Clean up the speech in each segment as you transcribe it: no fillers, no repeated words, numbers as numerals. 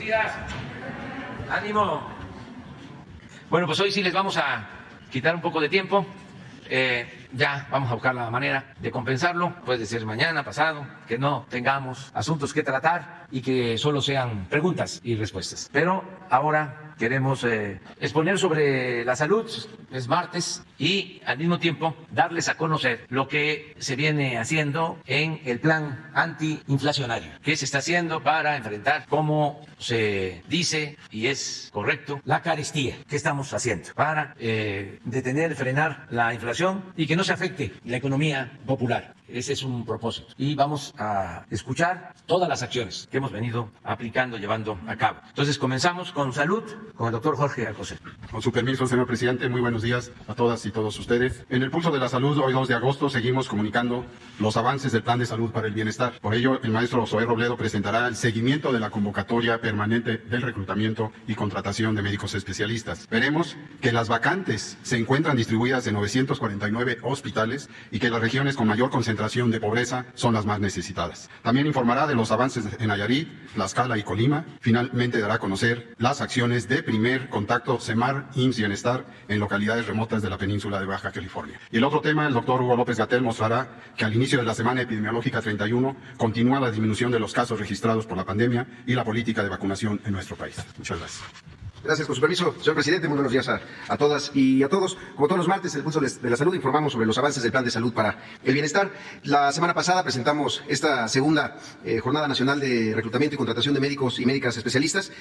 días. Ánimo. Bueno, pues hoy sí les vamos a quitar un poco de tiempo. Ya vamos a buscar la manera de compensarlo. Puede ser mañana, pasado, que no tengamos asuntos que tratar y que solo sean preguntas y respuestas. Pero ahora queremos exponer sobre la salud, es martes, y al mismo tiempo darles a conocer lo que se viene haciendo en el plan antiinflacionario, qué se está haciendo para enfrentar, como se dice y es correcto, la carestía. ¿Qué estamos haciendo para detener, frenar la inflación y que no se afecte la economía popular? Ese es un propósito. Y vamos a escuchar todas las acciones que hemos venido aplicando, llevando a cabo. Entonces comenzamos con salud, con el doctor Jorge Alcocer. Con su permiso, señor presidente, muy buenos días a todas y todos ustedes. En el Pulso de la Salud, hoy 2 de agosto, seguimos comunicando los avances del Plan de Salud para el Bienestar. Por ello, el maestro Zoé Robledo presentará el seguimiento de la convocatoria permanente del reclutamiento y contratación de médicos especialistas. Veremos que las vacantes se encuentran distribuidas en 949 hospitales y que las regiones con mayor concentración de pobreza son las más necesitadas. También informará de los avances en Nayarit, Tlaxcala y Colima. Finalmente dará a conocer las acciones de primer contacto SEMAR IMSS Bienestar en localidades remotas de la península de Baja California. Y el otro tema, el doctor Hugo López-Gatell mostrará que al inicio de la semana epidemiológica 31 continúa la disminución de los casos registrados por la pandemia y la política de vacunación en nuestro país. Muchas gracias. Gracias, con su permiso, señor presidente. Muy buenos días a todas y a todos. Como todos los martes, en el Pulso de la Salud informamos sobre los avances del Plan de Salud para el Bienestar. La semana pasada presentamos esta segunda Jornada Nacional de Reclutamiento y Contratación de Médicos y Médicas Especialistas.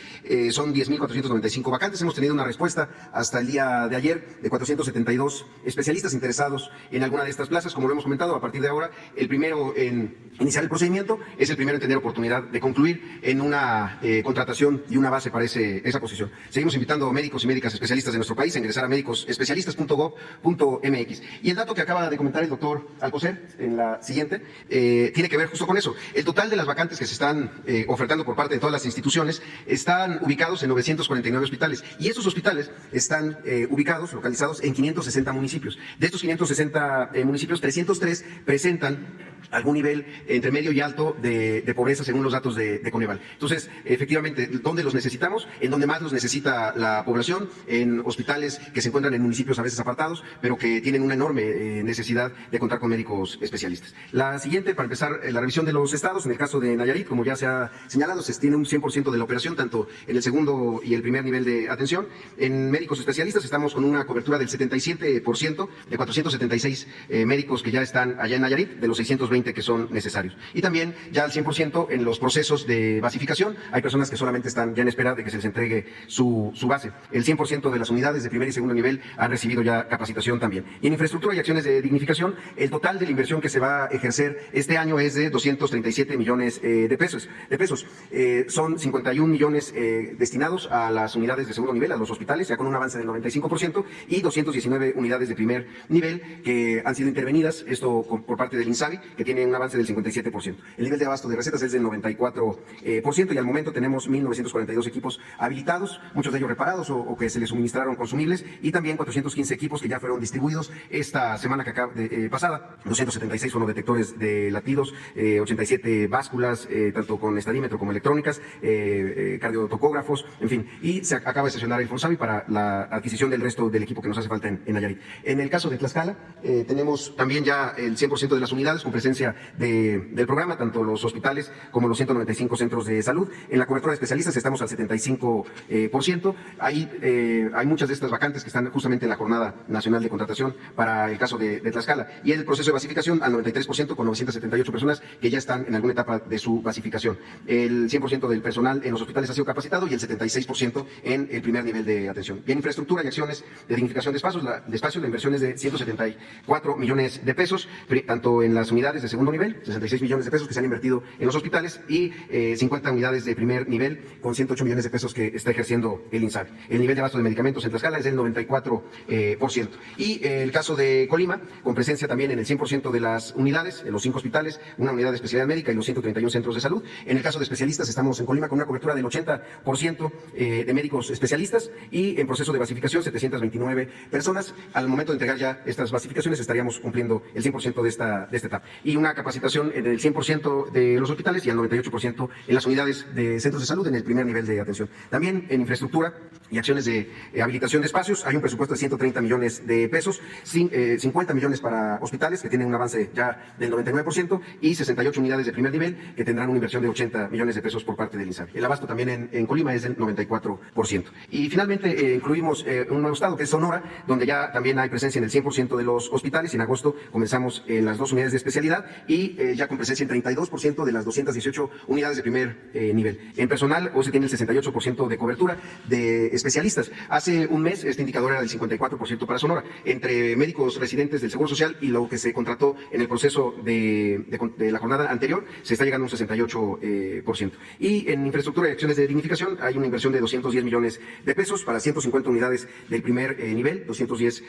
Son 10.495 vacantes. Hemos tenido una respuesta hasta el día de ayer de 472 especialistas interesados en alguna de estas plazas. Como lo hemos comentado, a partir de ahora, el primero en iniciar el procedimiento es el primero en tener oportunidad de concluir en una contratación y una base para esa posición. Seguimos invitando a médicos y médicas especialistas de nuestro país a ingresar a médicosespecialistas.gov.mx. Y el dato que acaba de comentar el doctor Alcocer en la siguiente tiene que ver justo con eso. El total de las vacantes que se están ofertando por parte de todas las instituciones están ubicados en 949 hospitales. Y esos hospitales están localizados en 560 municipios. De estos 560 municipios, 303 presentan algún nivel entre medio y alto de pobreza según los datos de Coneval. Entonces, efectivamente, ¿dónde los necesitamos? En donde más los necesita la población, en hospitales que se encuentran en municipios a veces apartados, pero que tienen una enorme necesidad de contar con médicos especialistas. La siguiente, para empezar, la revisión de los estados. En el caso de Nayarit, como ya se ha señalado, se tiene un 100% de la operación, tanto en el segundo y el primer nivel de atención. En médicos especialistas estamos con una cobertura del 77% de 476 médicos que ya están allá en Nayarit, de los 620 que son necesarios. Y también ya al 100% en los procesos de basificación. Hay personas que solamente están ya en espera de que se les entregue su base. El 100% de las unidades de primer y segundo nivel han recibido ya capacitación también. Y en infraestructura y acciones de dignificación, el total de la inversión que se va a ejercer este año es de 237 millones de pesos. Son 51 millones destinados a las unidades de segundo nivel, a los hospitales, ya con un avance del 95%, y 219 unidades de primer nivel que han sido intervenidas, esto por parte del INSABI, que tiene un avance del 57%. El nivel de abasto de recetas es del 94%, y al momento tenemos 1.942 equipos habilitados, muchos de ellos reparados o que se les suministraron consumibles, y también 415 equipos que ya fueron distribuidos esta semana que acaba pasada. 276 fonodetectores de latidos, 87 básculas, tanto con estadímetro como electrónicas, cardiotocógrafos, en fin. Y se acaba de sesionar el Fonsabi para la adquisición del resto del equipo que nos hace falta en Nayarit. En el caso de Tlaxcala, tenemos también ya el 100% de las unidades con presencia del programa, tanto los hospitales como los 195 centros de salud. En la cobertura de especialistas estamos al 75%. Ahí hay muchas de estas vacantes que están justamente en la Jornada Nacional de Contratación para el caso de Tlaxcala. Y el proceso de basificación al 93% con 978 personas que ya están en alguna etapa de su basificación. El 100% del personal en los hospitales ha sido capacitado y el 76% en el primer nivel de atención. Y en infraestructura y acciones de dignificación de espacios, la inversión es de 174 millones de pesos, tanto en las unidades de segundo nivel, 66 millones de pesos que se han invertido en los hospitales, y 50 unidades de primer nivel con 108 millones de pesos que está ejerciendo el INSABI. El nivel de abasto de medicamentos en Tlaxcala es del 94%. Y el caso de Colima, con presencia también en el 100% de las unidades, en los 5 hospitales, una unidad de especialidad médica y los 131 centros de salud. En el caso de especialistas, estamos en Colima con una cobertura del 80% de médicos especialistas, y en proceso de basificación 729 personas. Al momento de entregar ya estas basificaciones estaríamos cumpliendo el 100% de esta etapa. y una capacitación en el 100% de los hospitales y al 98% en las unidades de centros de salud en el primer nivel de atención. También en infraestructura y acciones de habilitación de espacios hay un presupuesto de 130 millones de pesos, 50 millones para hospitales que tienen un avance ya del 99% y 68 unidades de primer nivel que tendrán una inversión de 80 millones de pesos por parte del INSABI. El abasto también en Colima es del 94%. Y finalmente incluimos un nuevo estado que es Sonora, donde ya también hay presencia en el 100% de los hospitales. En agosto comenzamos en las 2 unidades de especialidad y ya con presencia en 32% de las 218 unidades de primer nivel. En personal, hoy se tiene el 68% de cobertura de especialistas. Hace un mes este indicador era del 54% para Sonora. Entre médicos residentes del Seguro Social y lo que se contrató en el proceso de la jornada anterior, se está llegando a un 68%. Y en infraestructura y acciones de dignificación hay una inversión de 210 millones de pesos para 150 unidades del primer nivel, 210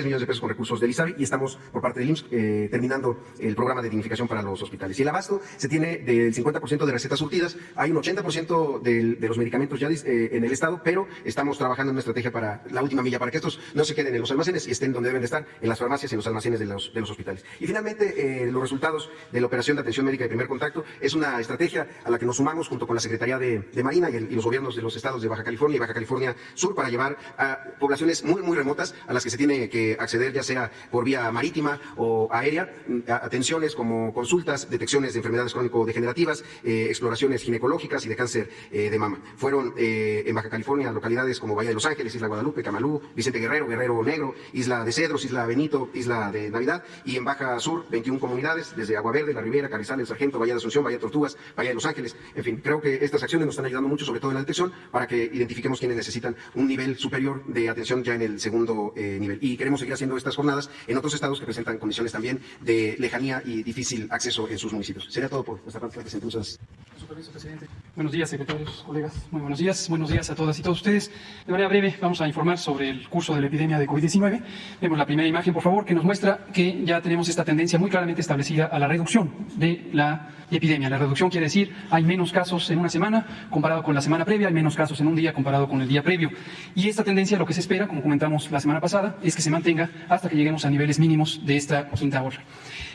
millones de pesos con recursos del INSABI, y estamos por parte del IMSS terminando el programa de dignificación para los hospitales. Y el abasto se tiene del 50% de recetas surtidas, hay un 80% de los medicamentos ya en el estado, pero estamos trabajando en una estrategia para la última milla, para que estos no se queden en los almacenes y estén donde deben de estar, en las farmacias y en los almacenes de los hospitales. Y finalmente, los resultados de la operación de atención médica de primer contacto es una estrategia a la que nos sumamos junto con la Secretaría de Marina y los gobiernos de los estados de Baja California y Baja California Sur para llevar a poblaciones muy remotas a las que se tiene que acceder, ya sea por vía marítima o aérea, atenciones como consultas, detecciones de enfermedades crónico-degenerativas, exploraciones ginecológicas y de cáncer de mama. Fueron en Baja California localidades como Bahía de Los Ángeles, Isla Guadalupe, Camalú, Vicente Guerrero, Guerrero Negro, Isla de Cedros, Isla Benito, Isla de Navidad, y en Baja Sur 21 comunidades, desde Agua Verde, La Ribera, Carrizal, El Sargento, Bahía de Asunción, Bahía de Tortugas, Bahía de Los Ángeles. En fin, creo que estas acciones nos están ayudando mucho, sobre todo en la detección, para que identifiquemos quienes necesitan un nivel superior de atención ya en el segundo nivel. Y queremos seguir haciendo estas jornadas en otros estados que presentan condiciones también de lejanía y difícil acceso en sus municipios. Sería todo por nuestra parte, presidente. Muchas gracias. Su permiso, presidente. Buenos días, secretarios, colegas. Muy buenos días a todas y todos ustedes. De manera breve vamos a informar sobre el curso de la epidemia de COVID-19. Vemos la primera imagen, por favor, que nos muestra que ya tenemos esta tendencia muy claramente establecida a la reducción de la epidemia. La reducción quiere decir hay menos casos en una semana comparado con la semana previa, hay menos casos en un día comparado con el día previo. Y esta tendencia, lo que se espera, como comentamos la semana pasada, es que se mantenga hasta que lleguemos a niveles mínimos de esta quinta ola.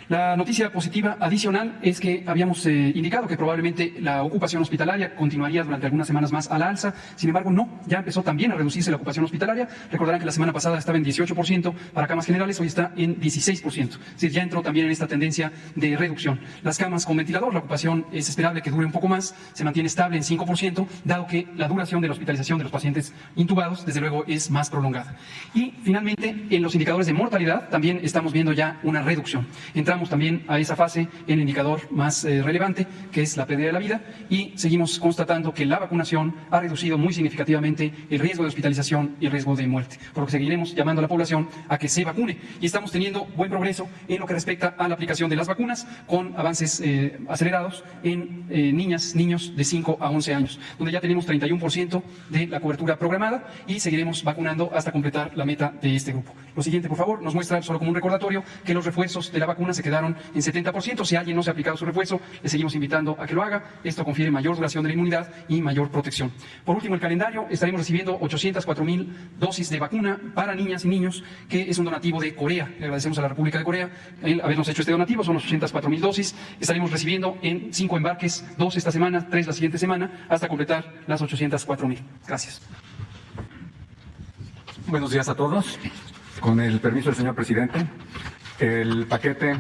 La noticia positiva adicional es que habíamos indicado que probablemente la ocupación hospitalaria continuaría durante algunas semanas más a la alza. Sin embargo, no, ya empezó también a reducirse la ocupación hospitalaria. Recordarán que la semana pasada estaba en 18% para camas generales, hoy está en 16%. Es decir, ya entró también en esta tendencia de reducción. Las camas con ventilador, la ocupación es esperable que dure un poco más, se mantiene estable en 5%, dado que la duración de la hospitalización de los pacientes intubados, desde luego, es más prolongada. Y finalmente, en los indicadores de mortalidad también estamos viendo ya una reducción. Entramos también a esa fase en el indicador más relevante, que es la pérdida de la vida, y seguimos constatando que la vacunación ha reducido muy significativamente el riesgo de hospitalización y el riesgo de muerte, por lo que seguiremos llamando a la población a que se vacune. Y estamos teniendo buen progreso en lo que respecta a la aplicación de las vacunas, con avances acelerados en niñas, niños de 5 a 11 años, donde ya tenemos 31% de la cobertura programada y seguiremos vacunando hasta completar la meta de este grupo. Lo siguiente, por favor, nos muestra, solo como un recordatorio, que los refuerzos de la vacuna se quedaron en 70%. Si alguien no se ha aplicado su refuerzo, le seguimos invitando a que lo haga. Esto confiere mayor duración de la inmunidad y mayor protección. Por último, el calendario, estaremos recibiendo 804,000 dosis de vacuna para niñas y niños, que es un donativo de Corea. Le agradecemos a la República de Corea el habernos hecho este donativo. Son 804,000 dosis. Estaremos recibiendo en 5 embarques, 2 esta semana, 3 la siguiente semana, hasta completar las 804,000. Gracias. Buenos días a todos. Con el permiso del señor presidente, el paquete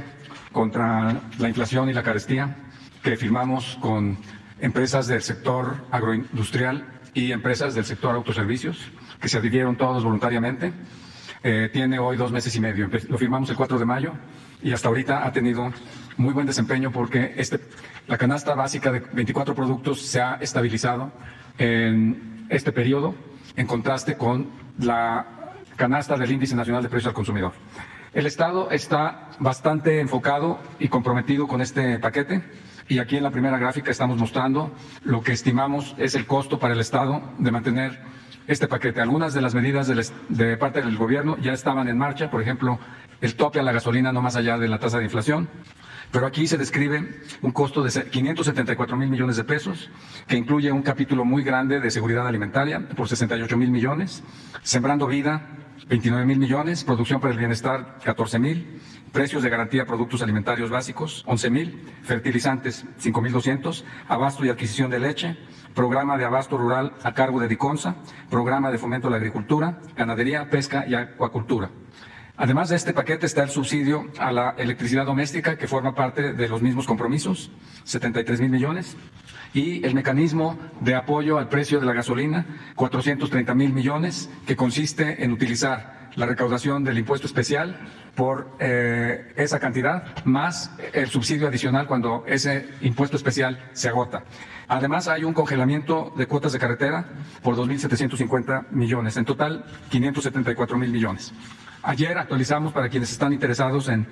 contra la inflación y la carestía que firmamos con empresas del sector agroindustrial y empresas del sector autoservicios, que se adhirieron todos voluntariamente, tiene hoy 2 meses y medio. Lo firmamos el 4 de mayo y hasta ahorita ha tenido muy buen desempeño porque la canasta básica de 24 productos se ha estabilizado en este periodo, en contraste con la canasta del Índice Nacional de Precios al Consumidor. El Estado está bastante enfocado y comprometido con este paquete, y aquí en la primera gráfica estamos mostrando lo que estimamos es el costo para el Estado de mantener este paquete. Algunas de las medidas de parte del gobierno ya estaban en marcha, por ejemplo, el tope a la gasolina no más allá de la tasa de inflación. Pero aquí se describe un costo de 574,000 millones de pesos, que incluye un capítulo muy grande de seguridad alimentaria por 68,000 millones, Sembrando Vida, 29,000 millones, Producción para el Bienestar, 14,000, precios de garantía de productos alimentarios básicos, 11,000, fertilizantes, 5,200, abasto y adquisición de leche, programa de abasto rural a cargo de Diconsa, programa de fomento a la agricultura, ganadería, pesca y acuacultura. Además de este paquete está el subsidio a la electricidad doméstica, que forma parte de los mismos compromisos, 73,000 millones, y el mecanismo de apoyo al precio de la gasolina, 430,000 millones, que consiste en utilizar la recaudación del impuesto especial por esa cantidad, más el subsidio adicional cuando ese impuesto especial se agota. Además, hay un congelamiento de cuotas de carretera por 2,750 millones, en total 574,000 millones. Ayer actualizamos, para quienes están interesados en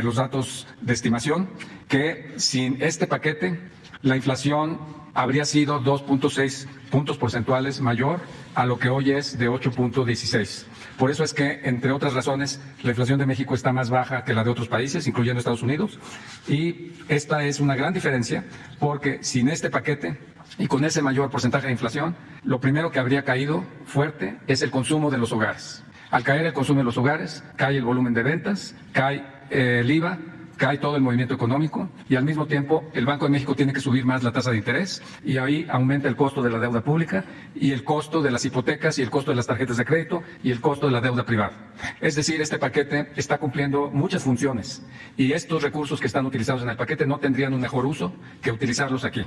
los datos de estimación, que sin este paquete la inflación habría sido 2,6 puntos porcentuales mayor a lo que hoy es de 8,16. Por eso es que, entre otras razones, la inflación de México está más baja que la de otros países, incluyendo Estados Unidos. Y esta es una gran diferencia, porque sin este paquete y con ese mayor porcentaje de inflación, lo primero que habría caído fuerte es el consumo de los hogares. Al caer el consumo de los hogares, cae el volumen de ventas, cae el IVA, cae todo el movimiento económico y al mismo tiempo el Banco de México tiene que subir más la tasa de interés y ahí aumenta el costo de la deuda pública y el costo de las hipotecas y el costo de las tarjetas de crédito y el costo de la deuda privada. Es decir, este paquete está cumpliendo muchas funciones y estos recursos que están utilizados en el paquete no tendrían un mejor uso que utilizarlos aquí.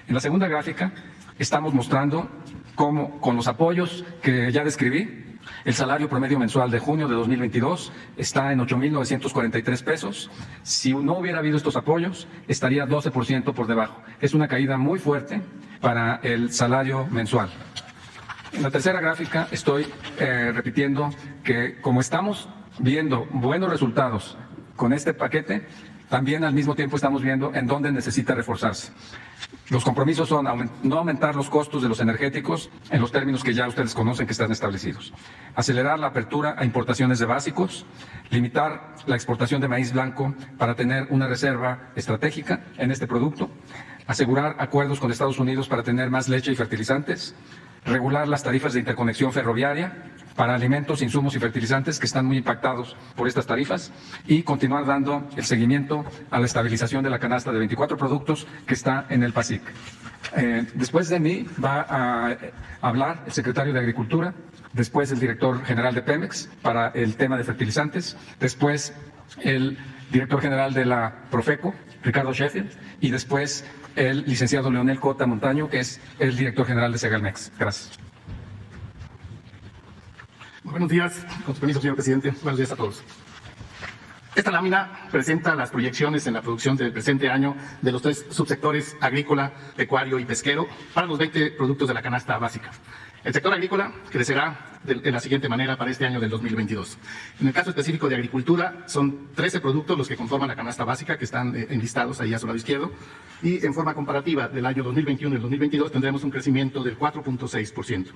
En la segunda gráfica estamos mostrando cómo, con los apoyos que ya describí, el salario promedio mensual de junio de 2022 está en 8,943 pesos. Si no hubiera habido estos apoyos, estaría 12% por debajo. Es una caída muy fuerte para el salario mensual. En la tercera gráfica estoy repitiendo que, como estamos viendo buenos resultados con este paquete, también al mismo tiempo estamos viendo en dónde necesita reforzarse. Los compromisos son no aumentar los costos de los energéticos en los términos que ya ustedes conocen que están establecidos, acelerar la apertura a importaciones de básicos, limitar la exportación de maíz blanco para tener una reserva estratégica en este producto, asegurar acuerdos con Estados Unidos para tener más leche y fertilizantes, regular las tarifas de interconexión ferroviaria para alimentos, insumos y fertilizantes que están muy impactados por estas tarifas y continuar dando el seguimiento a la estabilización de la canasta de 24 productos que está en el PASIC. Después de mí va a hablar el secretario de Agricultura, después el director general de Pemex para el tema de fertilizantes, después el director general de la Profeco, Ricardo Sheffield, y después el licenciado Leonel Cota Montaño, que es el director general de Segalmex. Gracias. Buenos días, con su permiso, señor presidente. Buenos días a todos. Esta lámina presenta las proyecciones en la producción del presente año de los tres subsectores agrícola, pecuario y pesquero para los 20 productos de la canasta básica. El sector agrícola crecerá de la siguiente manera para este año del 2022. En el caso específico de agricultura, son 13 productos los que conforman la canasta básica, que están enlistados ahí a su lado izquierdo, y en forma comparativa del año 2021 y el 2022 tendremos un crecimiento del 4,6%.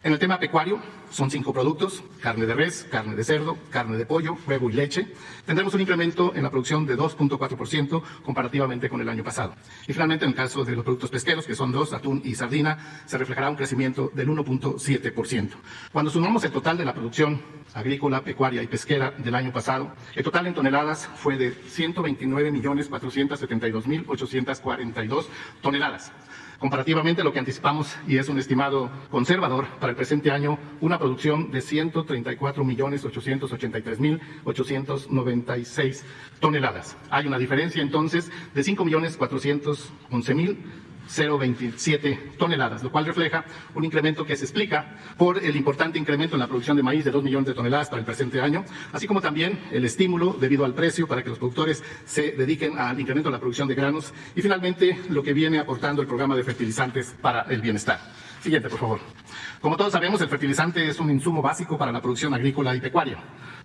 En el tema pecuario, son 5 productos: carne de res, carne de cerdo, carne de pollo, huevo y leche. Tendremos un incremento en la producción de 2,4% comparativamente con el año pasado. Y finalmente, en el caso de los productos pesqueros, que son 2, atún y sardina, se reflejará un crecimiento del 1,7%. Cuando sumamos el total de la producción agrícola, pecuaria y pesquera del año pasado, el total en toneladas fue de 129.472.842 toneladas. Comparativamente, lo que anticipamos, y es un estimado conservador para el presente año, una producción de 134.883.896 toneladas. Hay una diferencia entonces de 5.411.027 toneladas, lo cual refleja un incremento que se explica por el importante incremento en la producción de maíz de 2 millones de toneladas para el presente año, así como también el estímulo debido al precio para que los productores se dediquen al incremento de la producción de granos y finalmente lo que viene aportando el programa de fertilizantes para el bienestar. Siguiente, por favor. Como todos sabemos, el fertilizante es un insumo básico para la producción agrícola y pecuaria.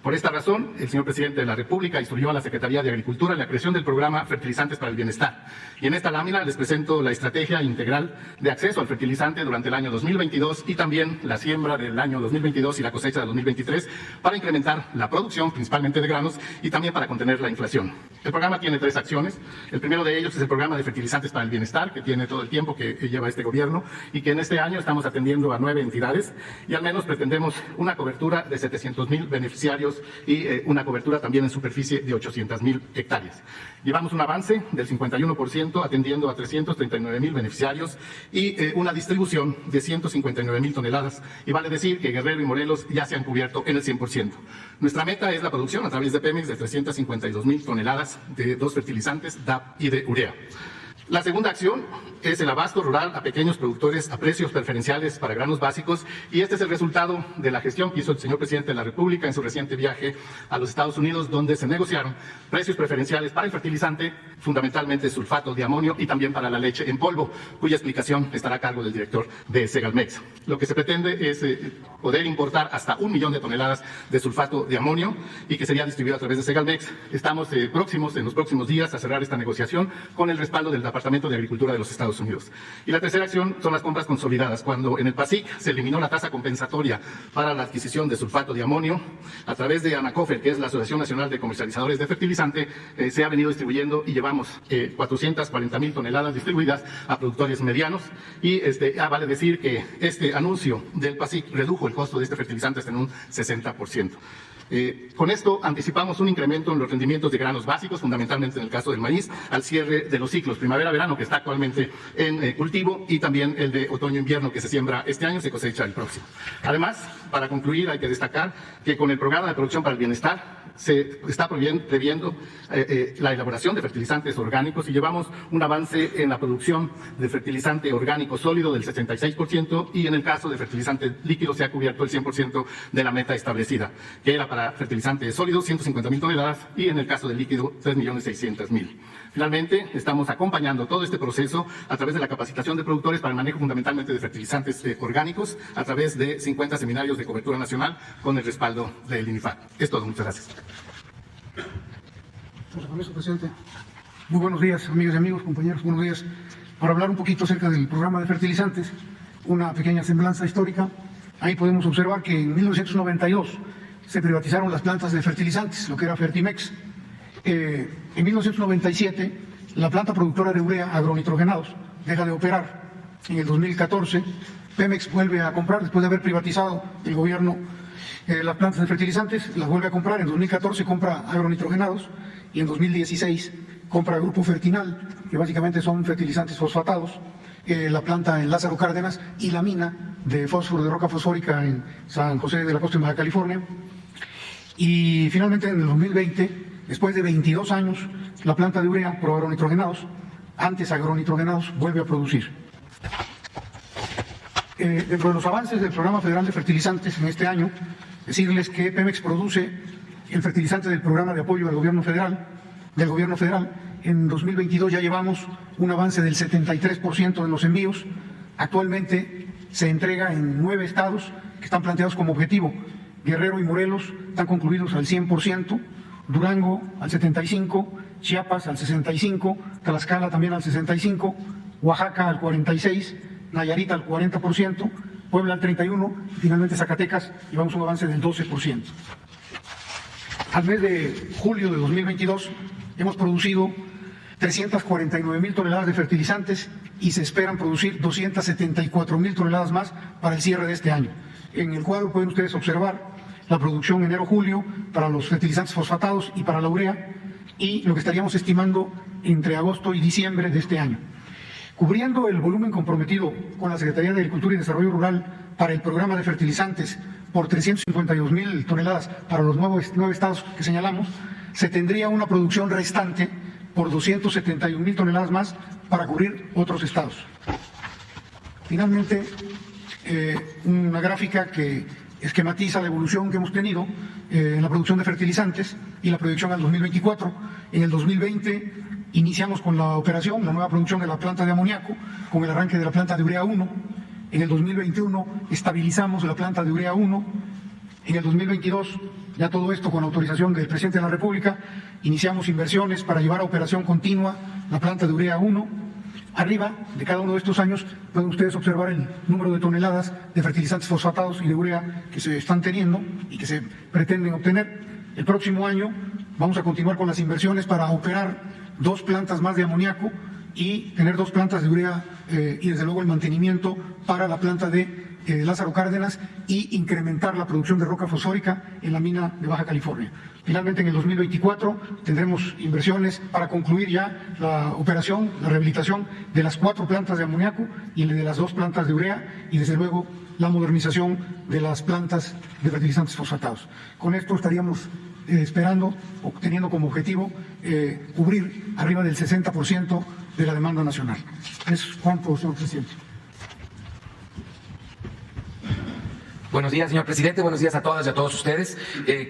Por esta razón, el señor presidente de la República instruyó a la Secretaría de Agricultura la creación del programa Fertilizantes para el Bienestar. Y en esta lámina les presento la estrategia integral de acceso al fertilizante durante el año 2022 y también la siembra del año 2022 y la cosecha del 2023 para incrementar la producción, principalmente de granos, y también para contener la inflación. El programa tiene 3 acciones. El primero de ellos es el programa de fertilizantes para el bienestar, que tiene todo el tiempo que lleva este gobierno y que en este año estamos atendiendo a 9 entidades y al menos pretendemos una cobertura de 700,000 beneficiarios y una cobertura también en superficie de 800,000 hectáreas. Llevamos un avance del 51% atendiendo a 339,000 beneficiarios y una distribución de 159,000 toneladas. Y vale decir que Guerrero y Morelos ya se han cubierto en el 100%. Nuestra meta es la producción a través de Pemex de 352,000 toneladas de 2 fertilizantes, DAP y de urea. La segunda acción es el abasto rural a pequeños productores a precios preferenciales para granos básicos y este es el resultado de la gestión que hizo el señor presidente de la República en su reciente viaje a los Estados Unidos, donde se negociaron precios preferenciales para el fertilizante, fundamentalmente sulfato de amonio y también para la leche en polvo, cuya explicación estará a cargo del director de Segalmex. Lo que se pretende es poder importar hasta 1 millón de toneladas de sulfato de amonio y que sería distribuido a través de Segalmex. Estamos próximos, en los próximos días, a cerrar esta negociación con el respaldo del Departamento de Agricultura de los Estados Unidos. Y la tercera acción son las compras consolidadas. Cuando en el PASIC se eliminó la tasa compensatoria para la adquisición de sulfato de amonio, a través de ANACOFER, que es la Asociación Nacional de Comercializadores de Fertilizante, se ha venido distribuyendo y llevamos 440,000 toneladas distribuidas a productores medianos y vale decir que este anuncio del PASIC redujo el costo de este fertilizante hasta en un 60%. Con esto anticipamos un incremento en los rendimientos de granos básicos, fundamentalmente en el caso del maíz, al cierre de los ciclos primavera-verano que está actualmente en cultivo y también el de otoño-invierno que se siembra este año, se cosecha el próximo. Además, para concluir, hay que destacar que con el programa de producción para el bienestar se está previendo la elaboración de fertilizantes orgánicos y llevamos un avance en la producción de fertilizante orgánico sólido del 66% y en el caso de fertilizante líquido se ha cubierto el 100% de la meta establecida, que era para fertilizante sólido 150,000 toneladas y en el caso del líquido 3,600,000. Finalmente, estamos acompañando todo este proceso a través de la capacitación de productores para el manejo fundamentalmente de fertilizantes orgánicos a través de 50 seminarios de cobertura nacional con el respaldo del INIFAC. Es todo, muchas gracias. Con eso, presidente. Muy buenos días, amigas y amigos, compañeros, buenos días. Para hablar un poquito acerca del programa de fertilizantes, una pequeña semblanza histórica. Ahí podemos observar que en 1992 se privatizaron las plantas de fertilizantes, lo que era Fertimex. En 1997, la planta productora de urea agronitrogenados deja de operar. En el 2014, Pemex vuelve a comprar, después de haber privatizado el gobierno las plantas de fertilizantes, las vuelve a comprar. En 2014 compra agronitrogenados y en 2016 compra Grupo Fertinal, que básicamente son fertilizantes fosfatados, la planta en Lázaro Cárdenas y la mina de fósforo de roca fosfórica en San José de la Costa, en Baja California. Y finalmente en el 2020, después de 22 años, la planta de urea por agronitrogenados, antes agronitrogenados, vuelve a producir. Dentro de los avances del Programa Federal de Fertilizantes en este año, decirles que Pemex produce el fertilizante del Programa de Apoyo del Gobierno Federal. En 2022 ya llevamos un avance del 73% en los envíos. Actualmente se entrega en 9 estados que están planteados como objetivo. Guerrero y Morelos están concluidos al 100%, Durango al 75%, Chiapas al 65%, Tlaxcala también al 65%, Oaxaca al 46%, Nayarit al 40%, Puebla al 31% y finalmente Zacatecas llevamos un avance del 12%. Al mes de julio de 2022 hemos producido 349,000 toneladas de fertilizantes y se esperan producir 274,000 toneladas más para el cierre de este año. En el cuadro pueden ustedes observar la producción enero-julio para los fertilizantes fosfatados y para la urea y lo que estaríamos estimando entre agosto y diciembre de este año. Cubriendo el volumen comprometido con la Secretaría de Agricultura y Desarrollo Rural para el programa de fertilizantes por 352,000 toneladas para los 9 estados que señalamos, se tendría una producción restante por 271,000 toneladas más para cubrir otros estados. Finalmente, una gráfica que esquematiza la evolución que hemos tenido en la producción de fertilizantes y la proyección al 2024. En el 2020 iniciamos con la operación, la nueva producción de la planta de amoníaco, con el arranque de la planta de urea 1. En el 2021 estabilizamos la planta de urea 1. En el 2022, ya todo esto con autorización del presidente de la República, iniciamos inversiones para llevar a operación continua la planta de urea 1. Arriba de cada uno de estos años pueden ustedes observar el número de toneladas de fertilizantes fosfatados y de urea que se están teniendo y que se pretenden obtener. El próximo año vamos a continuar con las inversiones para operar 2 plantas más de amoníaco y tener 2 plantas de urea y desde luego el mantenimiento para la planta de Lázaro Cárdenas y incrementar la producción de roca fosfórica en la mina de Baja California. Finalmente, en el 2024 tendremos inversiones para concluir ya la operación, la rehabilitación de las 4 plantas de amoníaco y de las 2 plantas de urea y desde luego la modernización de las plantas de fertilizantes fosfatados. Con esto estaríamos esperando o teniendo como objetivo cubrir arriba del 60% de la demanda nacional. Es cuanto, señor presidente. Buenos días, señor presidente. Buenos días a todas y a todos ustedes.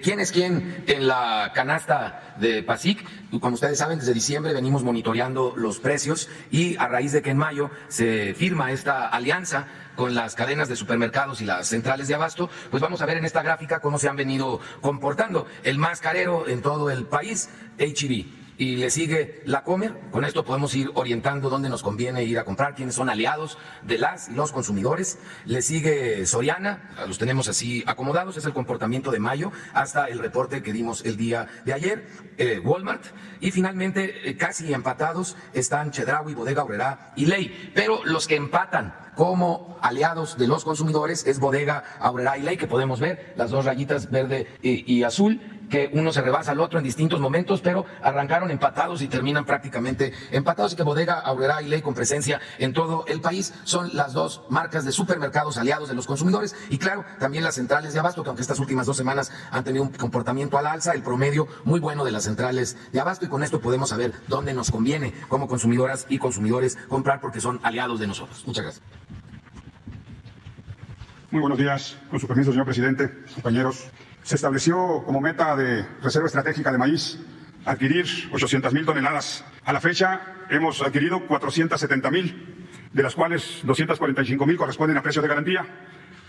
¿Quién es quién en la canasta de PASIC? Como ustedes saben, desde diciembre venimos monitoreando los precios y a raíz de que en mayo se firma esta alianza con las cadenas de supermercados y las centrales de abasto, pues vamos a ver en esta gráfica cómo se han venido comportando. El más carero en todo el país, H-E-B. Y le sigue la Comer. Con esto podemos ir orientando dónde nos conviene ir a comprar, quiénes son aliados de las y los consumidores. Le sigue Soriana, los tenemos así acomodados, es el comportamiento de mayo hasta el reporte que dimos el día de ayer, Walmart. Y finalmente, casi empatados están Chedraui, Bodega Aurrerá y Ley. Pero los que empatan como aliados de los consumidores es Bodega Aurrerá y Ley, que podemos ver las 2 rayitas verde y azul, que uno se rebasa al otro en distintos momentos, pero arrancaron empatados y terminan prácticamente empatados, y que Bodega Aurrerá y Ley, con presencia en todo el país, son las 2 marcas de supermercados aliados de los consumidores, y claro, también las centrales de abasto, que aunque estas últimas 2 semanas han tenido un comportamiento al alza, el promedio muy bueno de las centrales de abasto, y con esto podemos saber dónde nos conviene como consumidoras y consumidores comprar, porque son aliados de nosotros. Muchas gracias. Muy buenos días. Con su permiso, señor presidente, compañeros. Se estableció como meta de reserva estratégica de maíz adquirir 800,000 toneladas. A la fecha hemos adquirido 470,000, de las cuales 245,000 corresponden a precios de garantía,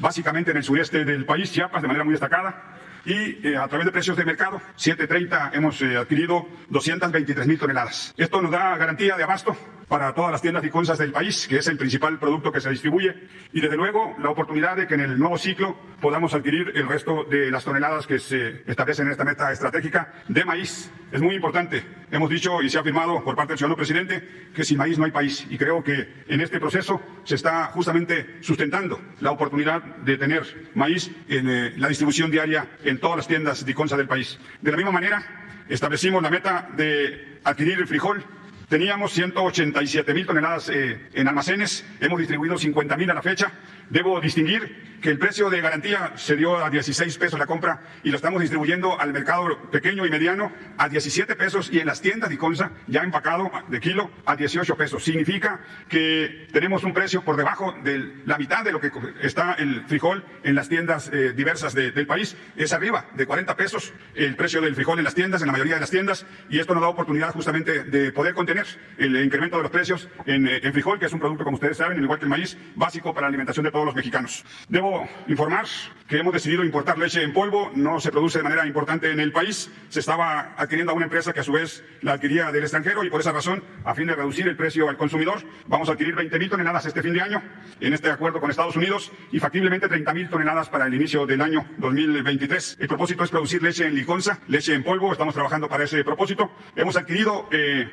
básicamente en el sureste del país, Chiapas, de manera muy destacada, y a través de precios de mercado, 7.30, hemos adquirido 223,000 toneladas. Esto nos da garantía de abasto para todas las tiendas Diconsa del país, que es el principal producto que se distribuye, y desde luego la oportunidad de que en el nuevo ciclo podamos adquirir el resto de las toneladas que se establecen en esta meta estratégica de maíz. Es muy importante. Hemos dicho y se ha afirmado por parte del señor presidente que sin maíz no hay país, y creo que en este proceso se está justamente sustentando la oportunidad de tener maíz en la distribución diaria en todas las tiendas Diconsa del país. De la misma manera, establecimos la meta de adquirir el frijol. Teníamos 187,000 toneladas en almacenes, hemos distribuido 50,000 a la fecha. Debo distinguir que el precio de garantía se dio a 16 pesos la compra y lo estamos distribuyendo al mercado pequeño y mediano a 17 pesos y en las tiendas Diconsa ya empacado de kilo a 18 pesos. Significa que tenemos un precio por debajo de la mitad de lo que está el frijol en las tiendas diversas del país. Es arriba de 40 pesos el precio del frijol en las tiendas, en la mayoría de las tiendas, y esto nos da oportunidad justamente de poder contener el incremento de los precios en frijol, que es un producto, como ustedes saben, al igual que el maíz, básico para la alimentación de todos los mexicanos. Debo informar que hemos decidido importar leche en polvo. No se produce de manera importante en el país. Se estaba adquiriendo a una empresa que a su vez la adquiría del extranjero, y por esa razón, a fin de reducir el precio al consumidor, vamos a adquirir 20,000 toneladas este fin de año en este acuerdo con Estados Unidos y factiblemente 30,000 toneladas para el inicio del año 2023. El propósito es producir leche en Diconsa, leche en polvo. Estamos trabajando para ese propósito. Hemos adquirido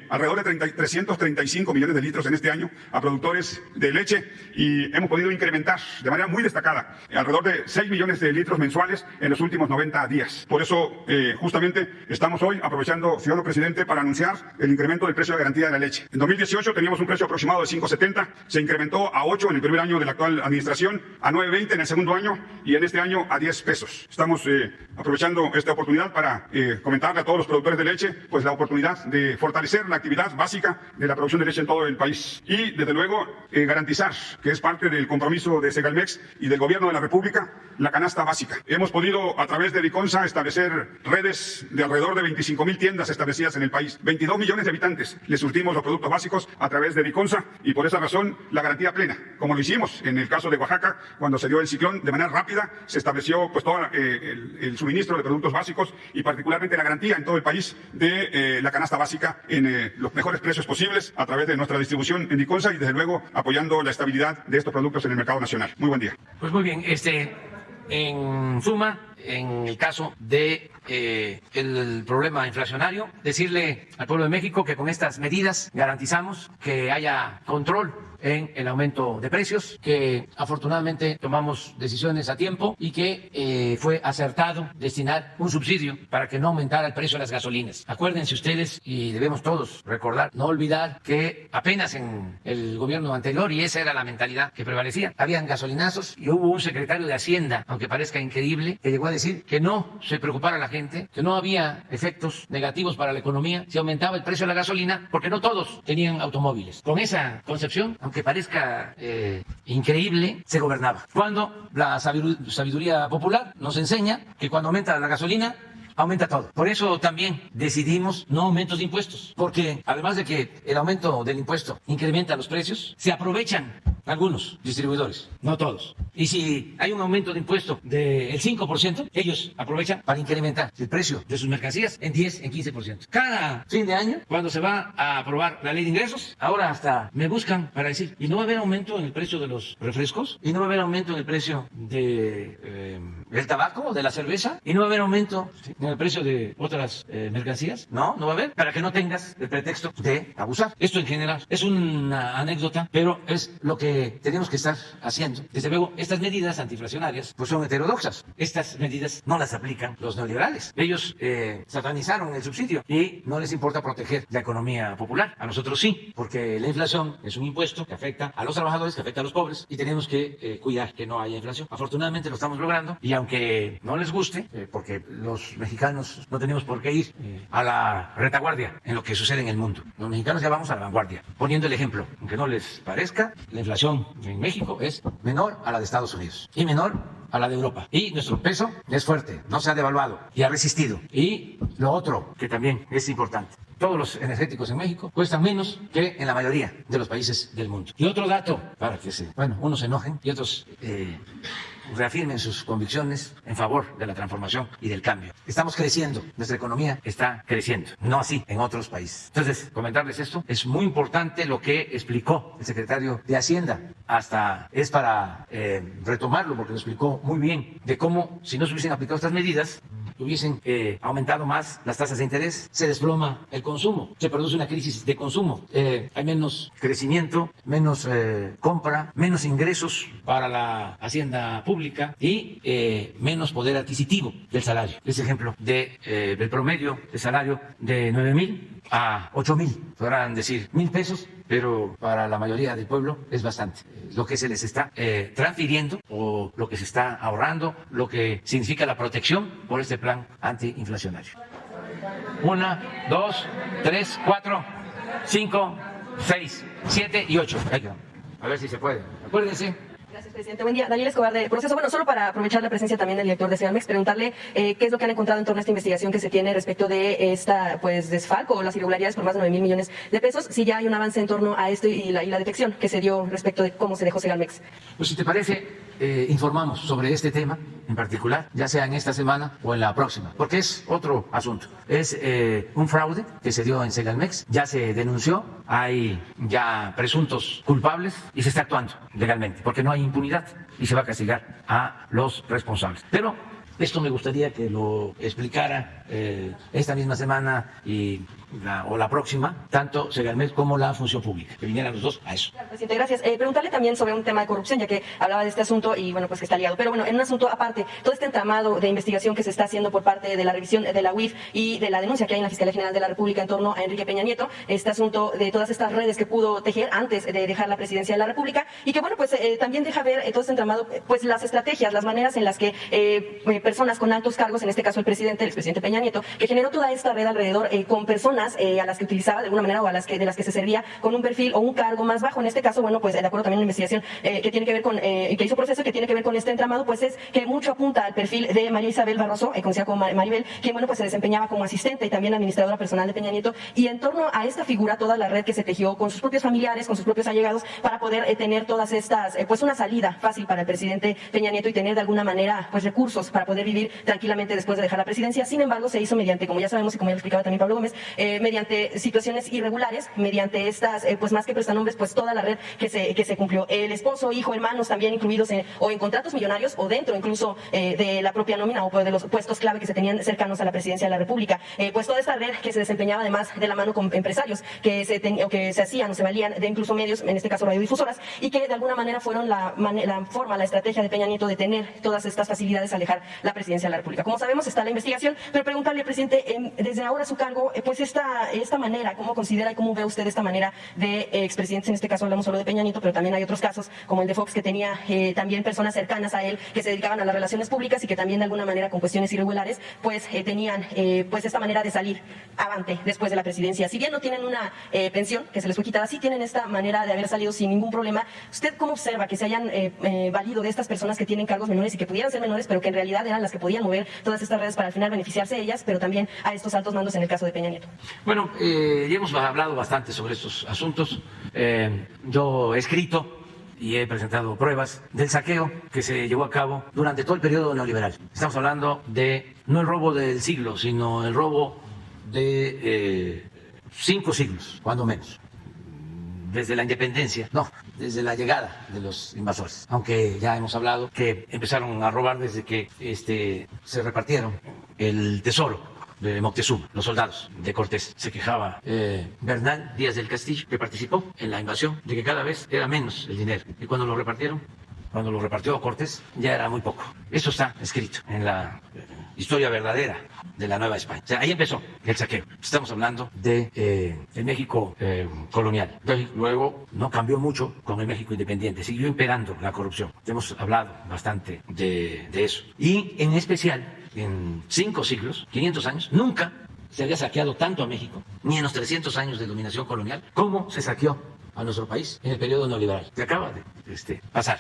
alrededor de 335 millones de litros en este año a productores de leche, y hemos podido incrementar de manera muy destacada alrededor de 6 millones de litros mensuales en los últimos 90 días. Por eso, justamente, estamos hoy aprovechando, señor presidente, para anunciar el incremento del precio de garantía de la leche. En 2018 teníamos un precio aproximado de 5.70, se incrementó a 8 en el primer año de la actual administración, a 9.20 en el segundo año y en este año a 10 pesos. Estamos aprovechando esta oportunidad para comentarle a todos los productores de leche pues la oportunidad de fortalecer la actividad básica de la producción de leche en todo el país y, desde luego, garantizar, que es parte del compromiso de Segalmex y del Gobierno de la República, la canasta básica. Hemos podido, a través de Diconsa, establecer redes de alrededor de 25,000 tiendas establecidas en el país. 22 millones de habitantes les surtimos los productos básicos a través de Diconsa, y por esa razón la garantía plena, como lo hicimos en el caso de Oaxaca, cuando se dio el ciclón, de manera rápida se estableció pues todo el suministro de productos básicos y particularmente la garantía en todo el país de la canasta básica en los mejores precios posibles a través de nuestra distribución en Diconsa y, desde luego, apoyando la estabilidad de estos productos en el mercado nacional. Muy buen día. Pues muy bien, en suma, en el caso de el problema inflacionario, decirle al pueblo de México que con estas medidas garantizamos que haya control en el aumento de precios, que afortunadamente tomamos decisiones a tiempo y que fue acertado destinar un subsidio para que no aumentara el precio de las gasolinas. Acuérdense ustedes, y debemos todos recordar, no olvidar que apenas en el gobierno anterior, y esa era la mentalidad que prevalecía, habían gasolinazos y hubo un secretario de Hacienda, aunque parezca increíble, que llegó a decir que no se preocupara la gente, que no había efectos negativos para la economía si aumentaba el precio de la gasolina, porque no todos tenían automóviles. Con esa concepción, aunque parezca increíble, se gobernaba. Cuando la sabiduría popular nos enseña que cuando aumenta la gasolina, aumenta todo. Por eso también decidimos no aumentos de impuestos, porque además de que el aumento del impuesto incrementa los precios, se aprovechan algunos distribuidores, no todos. Y si hay un aumento de impuesto del 5%, ellos aprovechan para incrementar el precio de sus mercancías en 10, en 15%. Cada fin de año, cuando se va a aprobar la ley de ingresos, ahora hasta me buscan para decir, ¿y no va a haber aumento en el precio de los refrescos? ¿Y no va a haber aumento en el precio del tabaco, de la cerveza? ¿Y no va a haber aumento en el precio de otras mercancías? No, no va a haber, para que no tengas el pretexto de abusar. Esto en general es una anécdota, pero es lo que tenemos que estar haciendo. Desde luego, estas medidas antiinflacionarias pues son heterodoxas. Estas medidas no las aplican los neoliberales. Ellos satanizaron el subsidio y no les importa proteger la economía popular. A nosotros sí, porque la inflación es un impuesto que afecta a los trabajadores, que afecta a los pobres, y tenemos que cuidar que no haya inflación. Afortunadamente lo estamos logrando, y aunque no les guste, porque los mexicanos no tenemos por qué ir a la retaguardia en lo que sucede en el mundo. Los mexicanos ya vamos a la vanguardia, poniendo el ejemplo. Aunque no les parezca, la inflación en México es menor a la de Estados Unidos y menor a la de Europa. Y nuestro peso es fuerte, no se ha devaluado y ha resistido. Y lo otro que también es importante, todos los energéticos en México cuestan menos que en la mayoría de los países del mundo. Y otro dato, para que unos se enojen y otros reafirmen sus convicciones en favor de la transformación y del cambio. Estamos creciendo, nuestra economía está creciendo, no así en otros países. Entonces, comentarles esto, es muy importante lo que explicó el secretario de Hacienda, hasta es para retomarlo, porque lo explicó muy bien, de cómo si no se hubiesen aplicado estas medidas, hubiesen aumentado más las tasas de interés, se desploma el consumo, se produce una crisis de consumo, hay menos crecimiento, menos compra, menos ingresos para la hacienda pública y menos poder adquisitivo del salario. Ese ejemplo del promedio de salario de 9,000 a 8,000. Podrán decir 1,000 pesos, pero para la mayoría del pueblo es bastante. Lo que se les está transfiriendo o lo que se está ahorrando, lo que significa la protección por este plan antiinflacionario. 1, 2, 3, 4, 5, 6, 7 y 8. A ver si se puede. Acuérdense. Gracias, presidente. Buen día. Daniel Escobar de Proceso. Bueno, solo para aprovechar la presencia también del director de Segalmex, preguntarle qué es lo que han encontrado en torno a esta investigación que se tiene respecto de esta desfalco o las irregularidades por más de 9,000 millones de pesos, si ya hay un avance en torno a esto y la detección que se dio respecto de cómo se dejó Segalmex. Pues si te parece, informamos sobre este tema en particular, ya sea en esta semana o en la próxima, porque es otro asunto. Es un fraude que se dio en Segalmex, ya se denunció, hay ya presuntos culpables y se está actuando legalmente, porque no hay impunidad y se va a castigar a los responsables. Pero esto me gustaría que lo explicara esta misma semana o la próxima, tanto Segalmex como la Función Pública, que vinieran los dos a eso. Claro, presidente, gracias. Preguntarle también sobre un tema de corrupción, ya que hablaba de este asunto y bueno, pues que está liado. Pero bueno, en un asunto aparte, todo este entramado de investigación que se está haciendo por parte de la revisión de la UIF y de la denuncia que hay en la Fiscalía General de la República en torno a Enrique Peña Nieto, este asunto de todas estas redes que pudo tejer antes de dejar la presidencia de la República y que bueno, pues también deja ver todo este entramado, pues las estrategias, las maneras en las que personas con altos cargos, en este caso el expresidente Peña Nieto, que generó toda esta red alrededor con personas a las que utilizaba de alguna manera o de las que se servía con un perfil o un cargo más bajo. En este caso, bueno, pues de acuerdo también a la investigación que tiene que ver con, que hizo Proceso, que tiene que ver con este entramado, pues es que mucho apunta al perfil de María Isabel Barroso, conocida como Maribel, quien bueno, pues se desempeñaba como asistente y también administradora personal de Peña Nieto, y en torno a esta figura toda la red que se tejió con sus propios familiares, con sus propios allegados, para poder tener todas estas, pues una salida fácil para el presidente Peña Nieto y tener de alguna manera pues recursos para poder vivir tranquilamente después de dejar la presidencia. Sin embargo, se hizo mediante, como ya sabemos y como ya lo explicaba también Pablo Gómez, mediante situaciones irregulares, mediante estas, pues más que prestanombres, pues toda la red que se cumplió. El esposo, hijo, hermanos también incluidos o en contratos millonarios o dentro incluso de la propia nómina o de los puestos clave que se tenían cercanos a la presidencia de la República. Pues toda esta red que se desempeñaba además de la mano con empresarios que se hacían o se valían de incluso medios, en este caso radiodifusoras, y que de alguna manera fueron la estrategia de Peña Nieto de tener todas estas facilidades a alejar la presidencia de la República. Como sabemos, está la investigación, pero preguntarle, presidente, desde ahora su cargo, pues esta manera, ¿cómo considera y cómo ve usted esta manera de expresidentes? En este caso hablamos solo de Peña Nieto, pero también hay otros casos, como el de Fox, que tenía también personas cercanas a él que se dedicaban a las relaciones públicas y que también de alguna manera con cuestiones irregulares, pues tenían pues esta manera de salir avante después de la presidencia. Si bien no tienen una pensión que se les fue quitada, sí tienen esta manera de haber salido sin ningún problema. ¿Usted cómo observa que se hayan valido de estas personas que tienen cargos menores y que pudieran ser menores, pero que en realidad eran las que podían mover todas estas redes para al final beneficiarse de ellas, pero también a estos altos mandos en el caso de Peña Nieto? Bueno, ya hemos hablado bastante sobre estos asuntos. Yo he escrito y he presentado pruebas del saqueo que se llevó a cabo durante todo el periodo neoliberal. Estamos hablando de no el robo del siglo, sino el robo de 5 siglos, cuando menos. Desde la independencia, no, desde la llegada de los invasores. Aunque ya hemos hablado que empezaron a robar desde que se repartieron el tesoro de Moctezuma, los soldados de Cortés. Se quejaba Bernal Díaz del Castillo, que participó en la invasión, de que cada vez era menos el dinero. Y cuando lo repartió Cortés, ya era muy poco. Eso está escrito en la historia verdadera de la Nueva España. O sea, ahí empezó el saqueo. Estamos hablando de el México colonial. Luego no cambió mucho con el México independiente. Siguió imperando la corrupción. Hemos hablado bastante de eso. Y en especial, en 5 siglos, 500 años, nunca se había saqueado tanto a México, ni en los 300 años de dominación colonial, como se saqueó a nuestro país en el periodo neoliberal que acaba de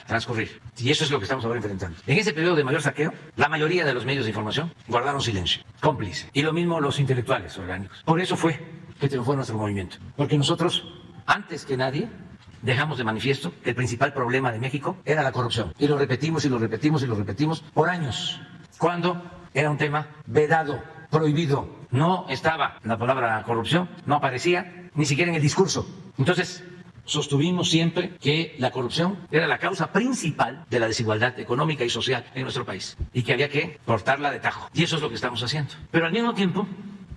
transcurrir. Y eso es lo que estamos ahora enfrentando. En ese periodo de mayor saqueo, la mayoría de los medios de información guardaron silencio, cómplice. Y lo mismo los intelectuales orgánicos. Por eso fue que triunfó nuestro movimiento. Porque nosotros, antes que nadie, dejamos de manifiesto que el principal problema de México era la corrupción. Y lo repetimos y lo repetimos y lo repetimos por años. Cuando era un tema vedado, prohibido. No estaba la palabra corrupción, no aparecía ni siquiera en el discurso. Entonces, sostuvimos siempre que la corrupción era la causa principal de la desigualdad económica y social en nuestro país y que había que cortarla de tajo. Y eso es lo que estamos haciendo. Pero al mismo tiempo,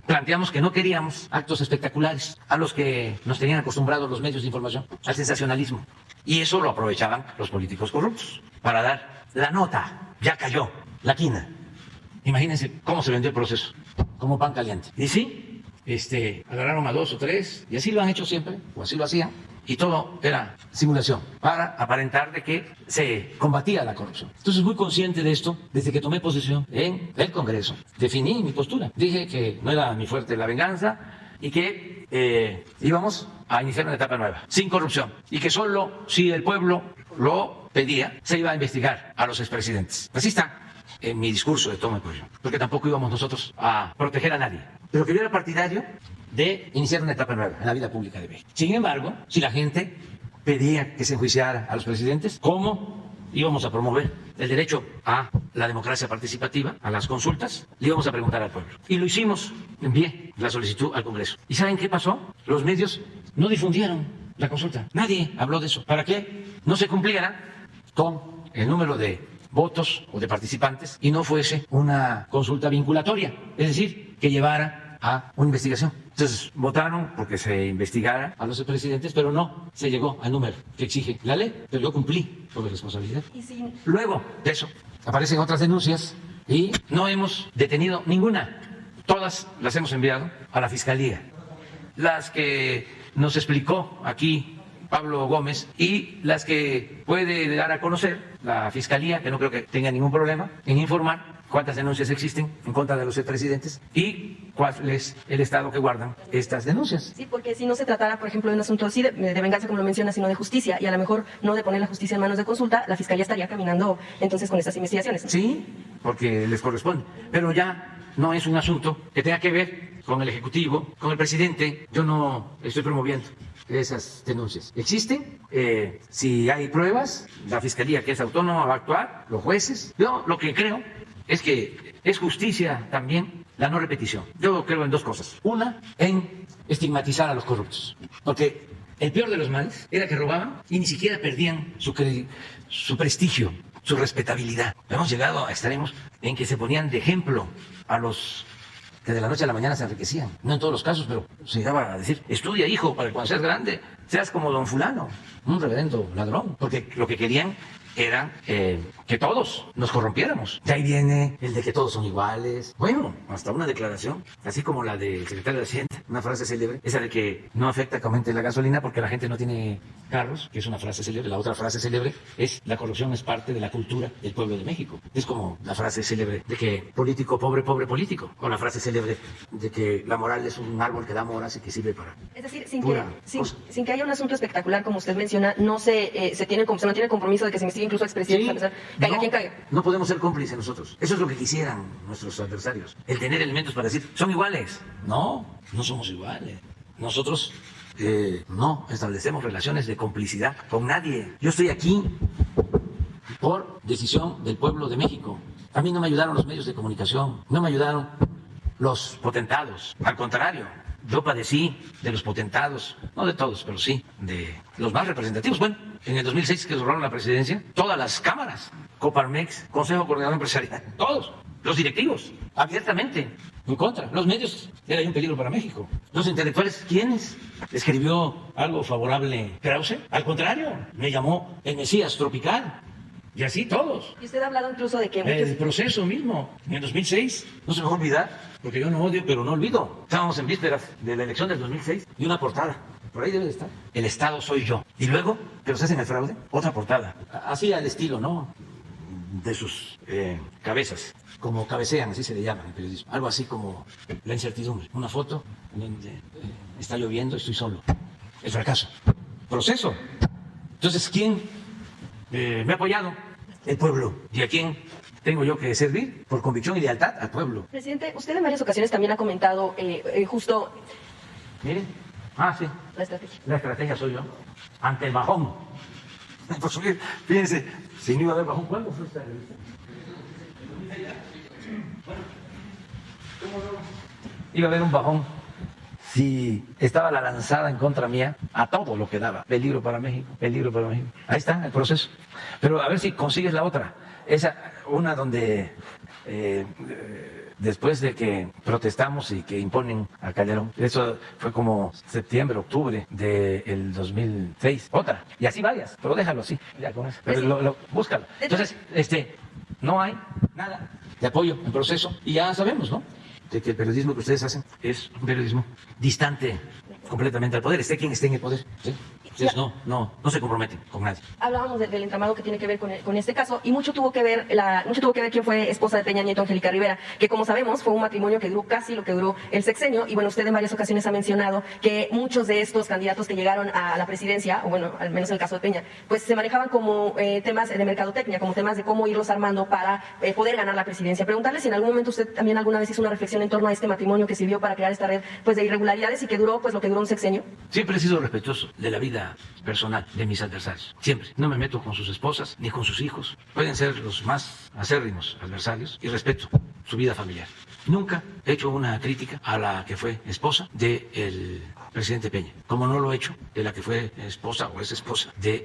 planteamos que no queríamos actos espectaculares a los que nos tenían acostumbrados los medios de información, al sensacionalismo. Y eso lo aprovechaban los políticos corruptos para dar la nota. Ya cayó la quina. Imagínense cómo se vendió el proceso, como pan caliente. Y sí, agarraron a 2 o 3, y así lo han hecho siempre, o así lo hacían, y todo era simulación, para aparentar de que se combatía la corrupción. Entonces, muy consciente de esto, desde que tomé posesión en el Congreso, definí mi postura. Dije que no era mi fuerte la venganza y que íbamos a iniciar una etapa nueva, sin corrupción, y que solo si el pueblo lo pedía, se iba a investigar a los expresidentes. Así está en mi discurso de toma de posesión, porque tampoco íbamos nosotros a proteger a nadie, pero que yo era partidario de iniciar una etapa nueva en la vida pública de México. Sin embargo, si la gente pedía que se enjuiciara a los presidentes, ¿cómo íbamos a promover el derecho a la democracia participativa, a las consultas? Le íbamos a preguntar al pueblo. Y lo hicimos, envié la solicitud al Congreso. ¿Y saben qué pasó? Los medios no difundieron la consulta. Nadie habló de eso. ¿Para qué? No se cumpliera con el número de votos o de participantes y no fuese una consulta vinculatoria, es decir, que llevara a una investigación. Entonces votaron porque se investigara a los expresidentes, pero no se llegó al número que exige la ley, pero yo cumplí con mi responsabilidad. Luego de eso aparecen otras denuncias y no hemos detenido ninguna. Todas las hemos enviado a la Fiscalía. Las que nos explicó aquí Pablo Gómez y las que puede dar a conocer la Fiscalía, que no creo que tenga ningún problema en informar cuántas denuncias existen en contra de los expresidentes y cuál es el estado que guardan estas denuncias. Sí, porque si no se tratara, por ejemplo, de un asunto así de venganza, como lo menciona, sino de justicia, y a lo mejor no de poner la justicia en manos de consulta, la Fiscalía estaría caminando entonces con estas investigaciones. Sí, porque les corresponde, pero ya no es un asunto que tenga que ver con el Ejecutivo, con el presidente. Yo no estoy promoviendo esas denuncias. Existen, si hay pruebas, la Fiscalía, que es autónoma, va a actuar, los jueces. Yo lo que creo es que es justicia también la no repetición. Yo creo en dos cosas. Una, en estigmatizar a los corruptos. Porque el peor de los males era que robaban y ni siquiera perdían su prestigio, su respetabilidad. Hemos llegado a extremos en que se ponían de ejemplo a los que de la noche a la mañana se enriquecían. No en todos los casos, pero se llegaba a decir, estudia, hijo, para que cuando seas grande seas como don fulano, un reverendo ladrón. Porque lo que querían era que todos nos corrompiéramos. De ahí viene el de que todos son iguales. Bueno, hasta una declaración, así como la del secretario de Hacienda, una frase célebre, esa de que no afecta que aumente la gasolina porque la gente no tiene carros, que es una frase célebre. La otra frase célebre es la corrupción es parte de la cultura del pueblo de México. Es como la frase célebre de que político pobre, pobre político. O la frase célebre de que la moral es un árbol que da moras y que sirve para... Es decir, sin que haya un asunto espectacular, como usted menciona, no se mantiene el compromiso de que se investigue incluso a expresidentes, a pesar caiga quien caiga. No podemos ser cómplices nosotros. Eso es lo que quisieran nuestros adversarios. El tener elementos para decir, son iguales. No, no somos iguales. Nosotros no establecemos relaciones de complicidad con nadie. Yo estoy aquí por decisión del pueblo de México. A mí no me ayudaron los medios de comunicación, no me ayudaron los potentados. Al contrario, yo padecí de los potentados, no de todos, pero sí de los más representativos. Bueno, en el 2006 que lograron la presidencia, todas las cámaras, Coparmex, Consejo Coordinador Empresarial, todos, los directivos, abiertamente, en contra. Los medios eran un peligro para México. Los intelectuales, ¿quiénes? ¿Escribió algo favorable Krause? Al contrario, me llamó el Mesías tropical. Y así todos. Y usted ha hablado incluso de que muchos... El proceso mismo, en el 2006, no se me va a olvidar, porque yo no odio, pero no olvido. Estábamos en vísperas de la elección del 2006 y una portada, por ahí debe de estar. El Estado soy yo. Y luego, pero se hacen el fraude, otra portada. Así al estilo, ¿no? De sus cabezas, como cabecean, así se le llama en el periodismo. Algo así como la incertidumbre. Una foto donde está lloviendo y estoy solo. El fracaso. Proceso. Entonces, ¿quién me ha apoyado? El pueblo. ¿Y a quién tengo yo que servir? Por convicción y lealtad al pueblo. Presidente, usted en varias ocasiones también ha comentado justo... Miren, sí. La estrategia. La estrategia soy yo. Ante el bajón. Por subir, fíjense, si no iba a haber bajón, ¿cuándo fue esta revista? ¿Cómo no? Iba a haber un bajón si estaba la lanzada en contra mía a todo lo que daba. Peligro para México, peligro para México. Ahí está el proceso. Pero a ver si consigues la otra. Esa, una donde después de que protestamos y que imponen a Calderón, eso fue como septiembre, octubre del 2006. Otra. Y así varias, pero déjalo así. Ya con eso. Pero búscalo. Entonces, no hay nada de apoyo en proceso. Y ya sabemos, ¿no? De que el periodismo que ustedes hacen es un periodismo distante completamente al poder, esté quien esté en el poder, ¿sí? Entonces no se comprometen con nadie. Hablábamos del entramado que tiene que ver con este caso y mucho tuvo que ver quién fue esposa de Peña Nieto, Angélica Rivera, que como sabemos fue un matrimonio que duró casi lo que duró el sexenio. Y bueno, usted en varias ocasiones ha mencionado que muchos de estos candidatos que llegaron a la presidencia, o bueno, al menos en el caso de Peña, pues se manejaban como temas de mercadotecnia, como temas de cómo irlos armando para poder ganar la presidencia. Preguntarle si en algún momento usted también alguna vez hizo una reflexión en torno a este matrimonio que sirvió para crear esta red pues de irregularidades y que duró pues lo que duró un sexenio. Siempre he sido respetuoso de la vida personal de mis adversarios. Siempre. No me meto con sus esposas ni con sus hijos. Pueden ser los más acérrimos adversarios y respeto su vida familiar. Nunca he hecho una crítica a la que fue esposa del presidente Peña, como no lo he hecho de la que fue esposa o es esposa del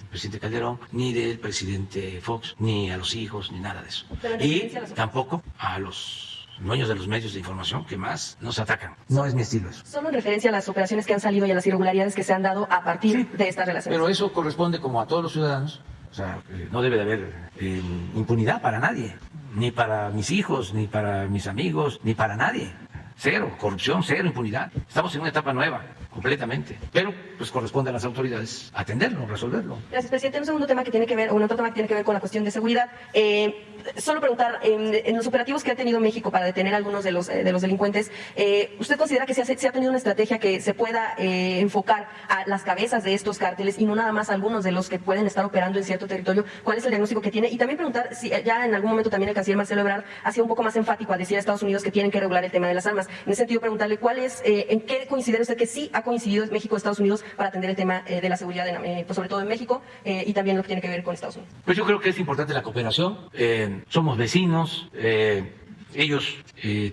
presidente Calderón, ni del presidente Fox, ni a los hijos, ni nada de eso. Y tampoco a los dueños de los medios de información que más nos atacan. No es mi estilo eso. Solo en referencia a las operaciones que han salido y a las irregularidades que se han dado a partir de estas relaciones. Pero eso corresponde como a todos los ciudadanos. O sea, no debe de haber impunidad para nadie, ni para mis hijos, ni para mis amigos, ni para nadie. Cero, corrupción, cero, impunidad. Estamos en una etapa nueva, completamente. Pero pues corresponde a las autoridades atenderlo, resolverlo. Gracias, presidente. Un segundo tema que tiene que ver, otro tema que tiene que ver con la cuestión de seguridad. Solo preguntar, en los operativos que ha tenido México para detener a algunos de los delincuentes, ¿usted considera que se ha tenido una estrategia que se pueda enfocar a las cabezas de estos cárteles y no nada más a algunos de los que pueden estar operando en cierto territorio? ¿Cuál es el diagnóstico que tiene? Y también preguntar si ya en algún momento también el canciller Marcelo Ebrard ha sido un poco más enfático a decir a Estados Unidos que tienen que regular el tema de las armas. En ese sentido, preguntarle en qué considera usted que sí ha coincidido México y Estados Unidos para atender el tema de la seguridad, pues sobre todo en México y también lo que tiene que ver con Estados Unidos. Pues yo creo que es importante la cooperación. Somos vecinos, Ellos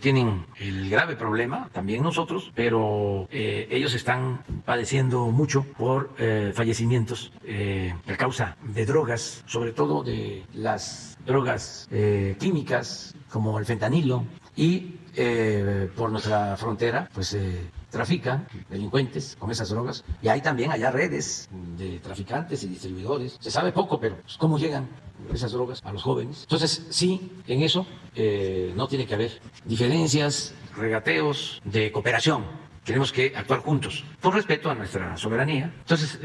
tienen el grave problema, también nosotros, pero ellos están padeciendo mucho por fallecimientos a causa de drogas, sobre todo de las drogas químicas como el fentanilo, y por nuestra frontera pues trafican delincuentes con esas drogas, y hay también allá redes de traficantes y distribuidores. Se sabe poco, pero pues, cómo llegan esas drogas a los jóvenes. Entonces sí, en eso no tiene que haber diferencias, regateos, de cooperación. Tenemos que actuar juntos, por respeto a nuestra soberanía. Entonces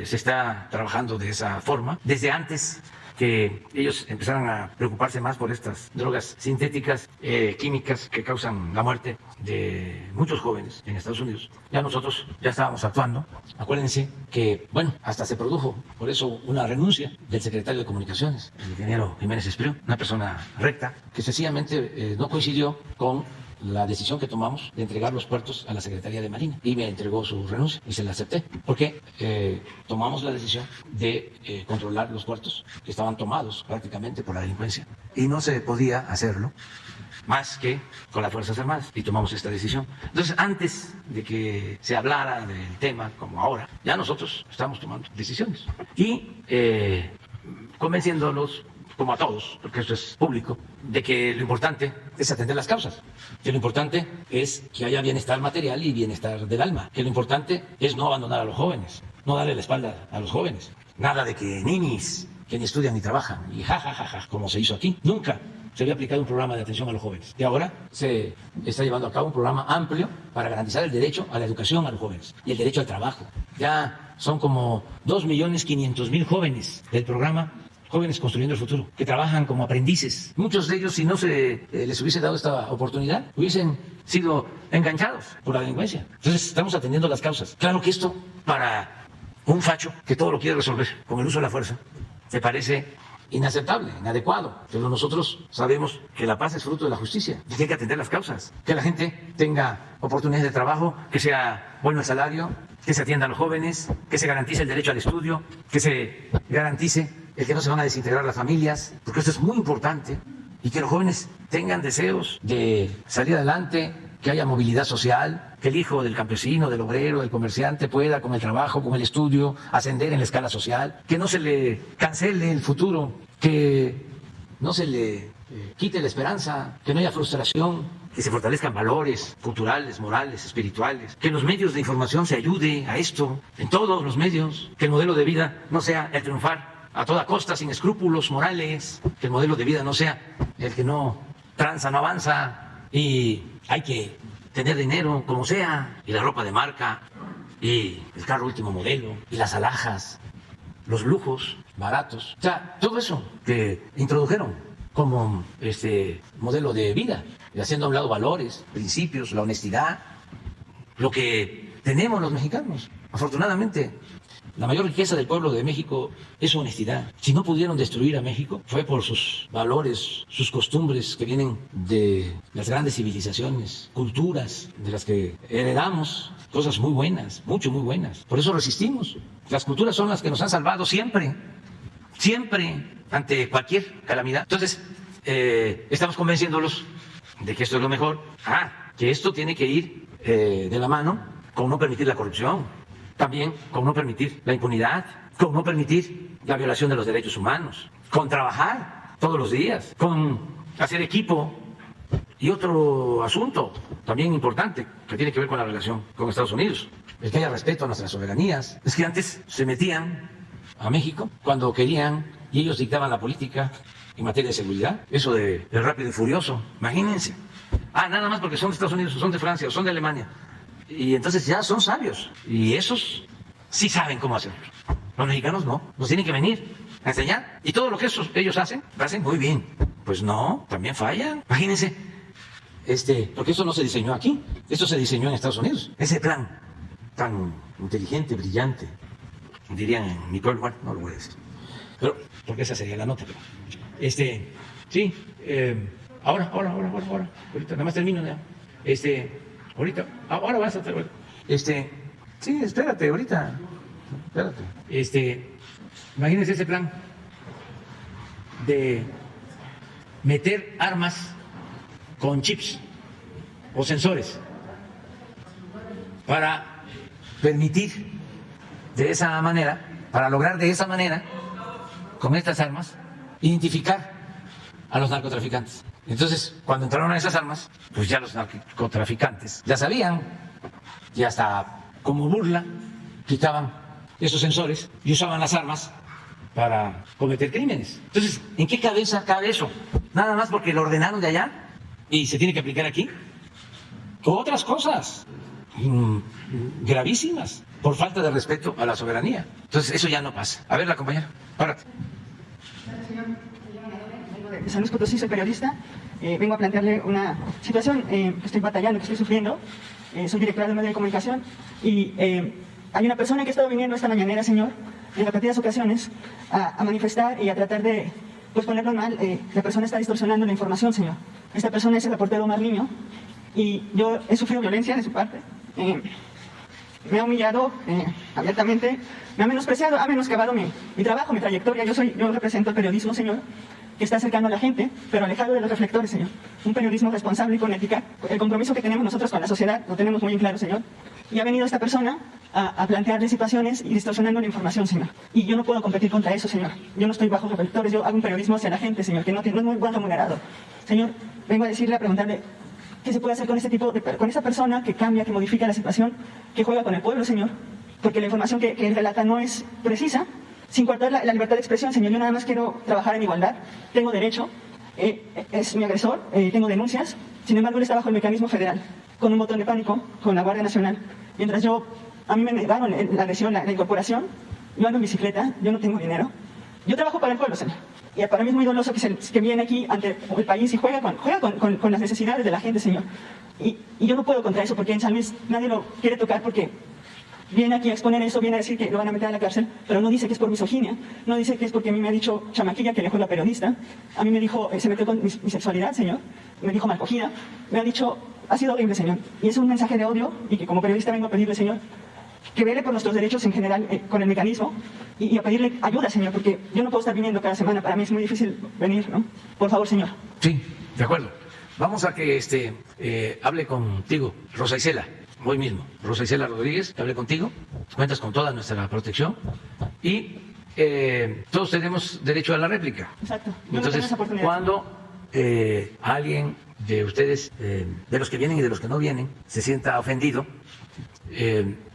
se está trabajando de esa forma desde antes que ellos empezaran a preocuparse más por estas drogas sintéticas, químicas, que causan la muerte de muchos jóvenes en Estados Unidos. Ya nosotros ya estábamos actuando. Acuérdense que, bueno, hasta se produjo por eso una renuncia del secretario de Comunicaciones, el ingeniero Jiménez Espriu, una persona recta, que sencillamente no coincidió con la decisión que tomamos de entregar los puertos a la Secretaría de Marina, y me entregó su renuncia y se la acepté, porque tomamos la decisión de controlar los puertos que estaban tomados prácticamente por la delincuencia, y no se podía hacerlo más que con las Fuerzas Armadas, y tomamos esta decisión. Entonces, antes de que se hablara del tema como ahora, ya nosotros estamos tomando decisiones y convenciéndolos, como a todos, porque esto es público, de que lo importante es atender las causas, que lo importante es que haya bienestar material y bienestar del alma, que lo importante es no abandonar a los jóvenes, no darle la espalda a los jóvenes, nada de que ninis que ni estudian ni trabajan, y ja, como se hizo aquí. Nunca se había aplicado un programa de atención a los jóvenes, y ahora se está llevando a cabo un programa amplio para garantizar el derecho a la educación a los jóvenes y el derecho al trabajo. Ya son como 2.500.000 jóvenes del programa Jóvenes Construyendo el Futuro, que trabajan como aprendices. Muchos de ellos, si no se les hubiese dado esta oportunidad, hubiesen sido enganchados por la delincuencia. Entonces, estamos atendiendo las causas. Claro que esto, para un facho que todo lo quiere resolver con el uso de la fuerza, me parece inaceptable, inadecuado. Pero nosotros sabemos que la paz es fruto de la justicia y que hay que atender las causas. Que la gente tenga oportunidades de trabajo, que sea bueno el salario, que se atienda a los jóvenes, que se garantice el derecho al estudio, que se garantice el que no se van a desintegrar las familias, porque esto es muy importante, y que los jóvenes tengan deseos de salir adelante, que haya movilidad social, que el hijo del campesino, del obrero, del comerciante pueda con el trabajo, con el estudio, ascender en la escala social, que no se le cancele el futuro, que no se le quite la esperanza, que no haya frustración, que se fortalezcan valores culturales, morales, espirituales, que en los medios de información se ayude a esto, en todos los medios, que el modelo de vida no sea el triunfar a toda costa, sin escrúpulos morales, que el modelo de vida no sea el que no tranza, no avanza, y hay que tener dinero como sea, y la ropa de marca, y el carro último modelo, y las alhajas, los lujos baratos, o sea, todo eso que introdujeron como modelo de vida, y haciendo a un lado valores, principios, la honestidad, lo que tenemos los mexicanos, afortunadamente. La mayor riqueza del pueblo de México es su honestidad. Si no pudieron destruir a México, fue por sus valores, sus costumbres que vienen de las grandes civilizaciones, culturas de las que heredamos, cosas muy buenas, muy buenas. Por eso resistimos. Las culturas son las que nos han salvado siempre, ante cualquier calamidad. Entonces, estamos convenciéndolos de que esto es lo mejor. Que esto tiene que ir de la mano con no permitir la corrupción. También con no permitir la impunidad, con no permitir la violación de los derechos humanos, con trabajar todos los días, con hacer equipo. Y otro asunto también importante que tiene que ver con la relación con Estados Unidos, el que haya respeto a nuestras soberanías. Es que antes se metían a México cuando querían y ellos dictaban la política en materia de seguridad. Eso de Rápido y Furioso, imagínense. Nada más porque son de Estados Unidos, o son de Francia, o son de Alemania. Y entonces ya son sabios, y esos sí saben cómo hacerlo. Los mexicanos no, nos tienen que venir a enseñar. Y todo lo que ellos hacen, lo hacen muy bien. Pues no, también fallan. Imagínense, porque esto no se diseñó aquí, esto se diseñó en Estados Unidos. Ese plan tan inteligente, brillante, dirían en mi pueblo, bueno, no lo voy a decir, pero porque esa sería la nota. Pero, sí, ahora, ahorita, nada más termino ya. Ahorita, ahora vas a hacer. Sí, espérate, ahorita. Espérate. Imagínense ese plan de meter armas con chips o sensores para permitir de esa manera, para lograr de esa manera, con estas armas, identificar a los narcotraficantes. Entonces, cuando entraron a esas armas, pues ya los narcotraficantes ya sabían, y hasta como burla quitaban esos sensores y usaban las armas para cometer crímenes. Entonces, ¿en qué cabeza cabe eso? Nada más porque lo ordenaron de allá y se tiene que aplicar aquí. Otras cosas gravísimas por falta de respeto a la soberanía. Entonces, eso ya no pasa. A ver, la compañera, párate. De San Luis Potosí, soy periodista. Vengo a plantearle una situación que estoy batallando, que estoy sufriendo. Soy directora de un medio de comunicación y hay una persona que ha estado viniendo esta mañanera, señor, en repetidas ocasiones a manifestar y a tratar de ponerlo mal. La persona está distorsionando la información, señor. Esta persona es el reportero Omar Niño y yo he sufrido violencia de su parte. Me ha humillado abiertamente, me ha menospreciado, ha menoscabado mi trabajo, mi trayectoria. Yo represento el periodismo, señor, que está cercano a la gente, pero alejado de los reflectores, señor. Un periodismo responsable y con ética. El compromiso que tenemos nosotros con la sociedad lo tenemos muy en claro, señor. Y ha venido esta persona a plantearle situaciones y distorsionando la información, señor. Y yo no puedo competir contra eso, señor. Yo no estoy bajo reflectores, yo hago un periodismo hacia la gente, señor, que no es muy buen remunerado. Señor, vengo a decirle, a preguntarle qué se puede hacer con con esa persona que cambia, que modifica la situación, que juega con el pueblo, señor. Porque la información que él relata no es precisa, sin coartar la libertad de expresión, señor. Yo nada más quiero trabajar en igualdad, tengo derecho, es mi agresor, tengo denuncias, sin embargo él está bajo el mecanismo federal, con un botón de pánico, con la Guardia Nacional. Mientras a mí me negaron la adhesión, la incorporación, yo ando en bicicleta, yo no tengo dinero, yo trabajo para el pueblo, señor. Y para mí es muy doloroso que viene aquí ante el país y juega con las necesidades de la gente, señor. Y yo no puedo contra eso, porque en San Luis nadie lo quiere tocar porque viene aquí a exponer eso, viene a decir que lo van a meter a la cárcel, pero no dice que es por misoginia, no dice que es porque a mí me ha dicho chamaquilla que le juega periodista, a mí me dijo, se metió con mi sexualidad, señor, me dijo mal cogida, me ha dicho, ha sido horrible, señor, y es un mensaje de odio, y que como periodista vengo a pedirle, señor, que vele por nuestros derechos en general con el mecanismo, y a pedirle ayuda, señor, porque yo no puedo estar viniendo cada semana, para mí es muy difícil venir, ¿no? Por favor, señor. Sí, de acuerdo. Vamos a que hable contigo, Rosa Isela. Hoy mismo, Rosa Isela Rodríguez, hablé contigo, cuentas con toda nuestra protección y todos tenemos derecho a la réplica. Exacto. Entonces, cuando alguien de ustedes, de los que vienen y de los que no vienen, se sienta ofendido,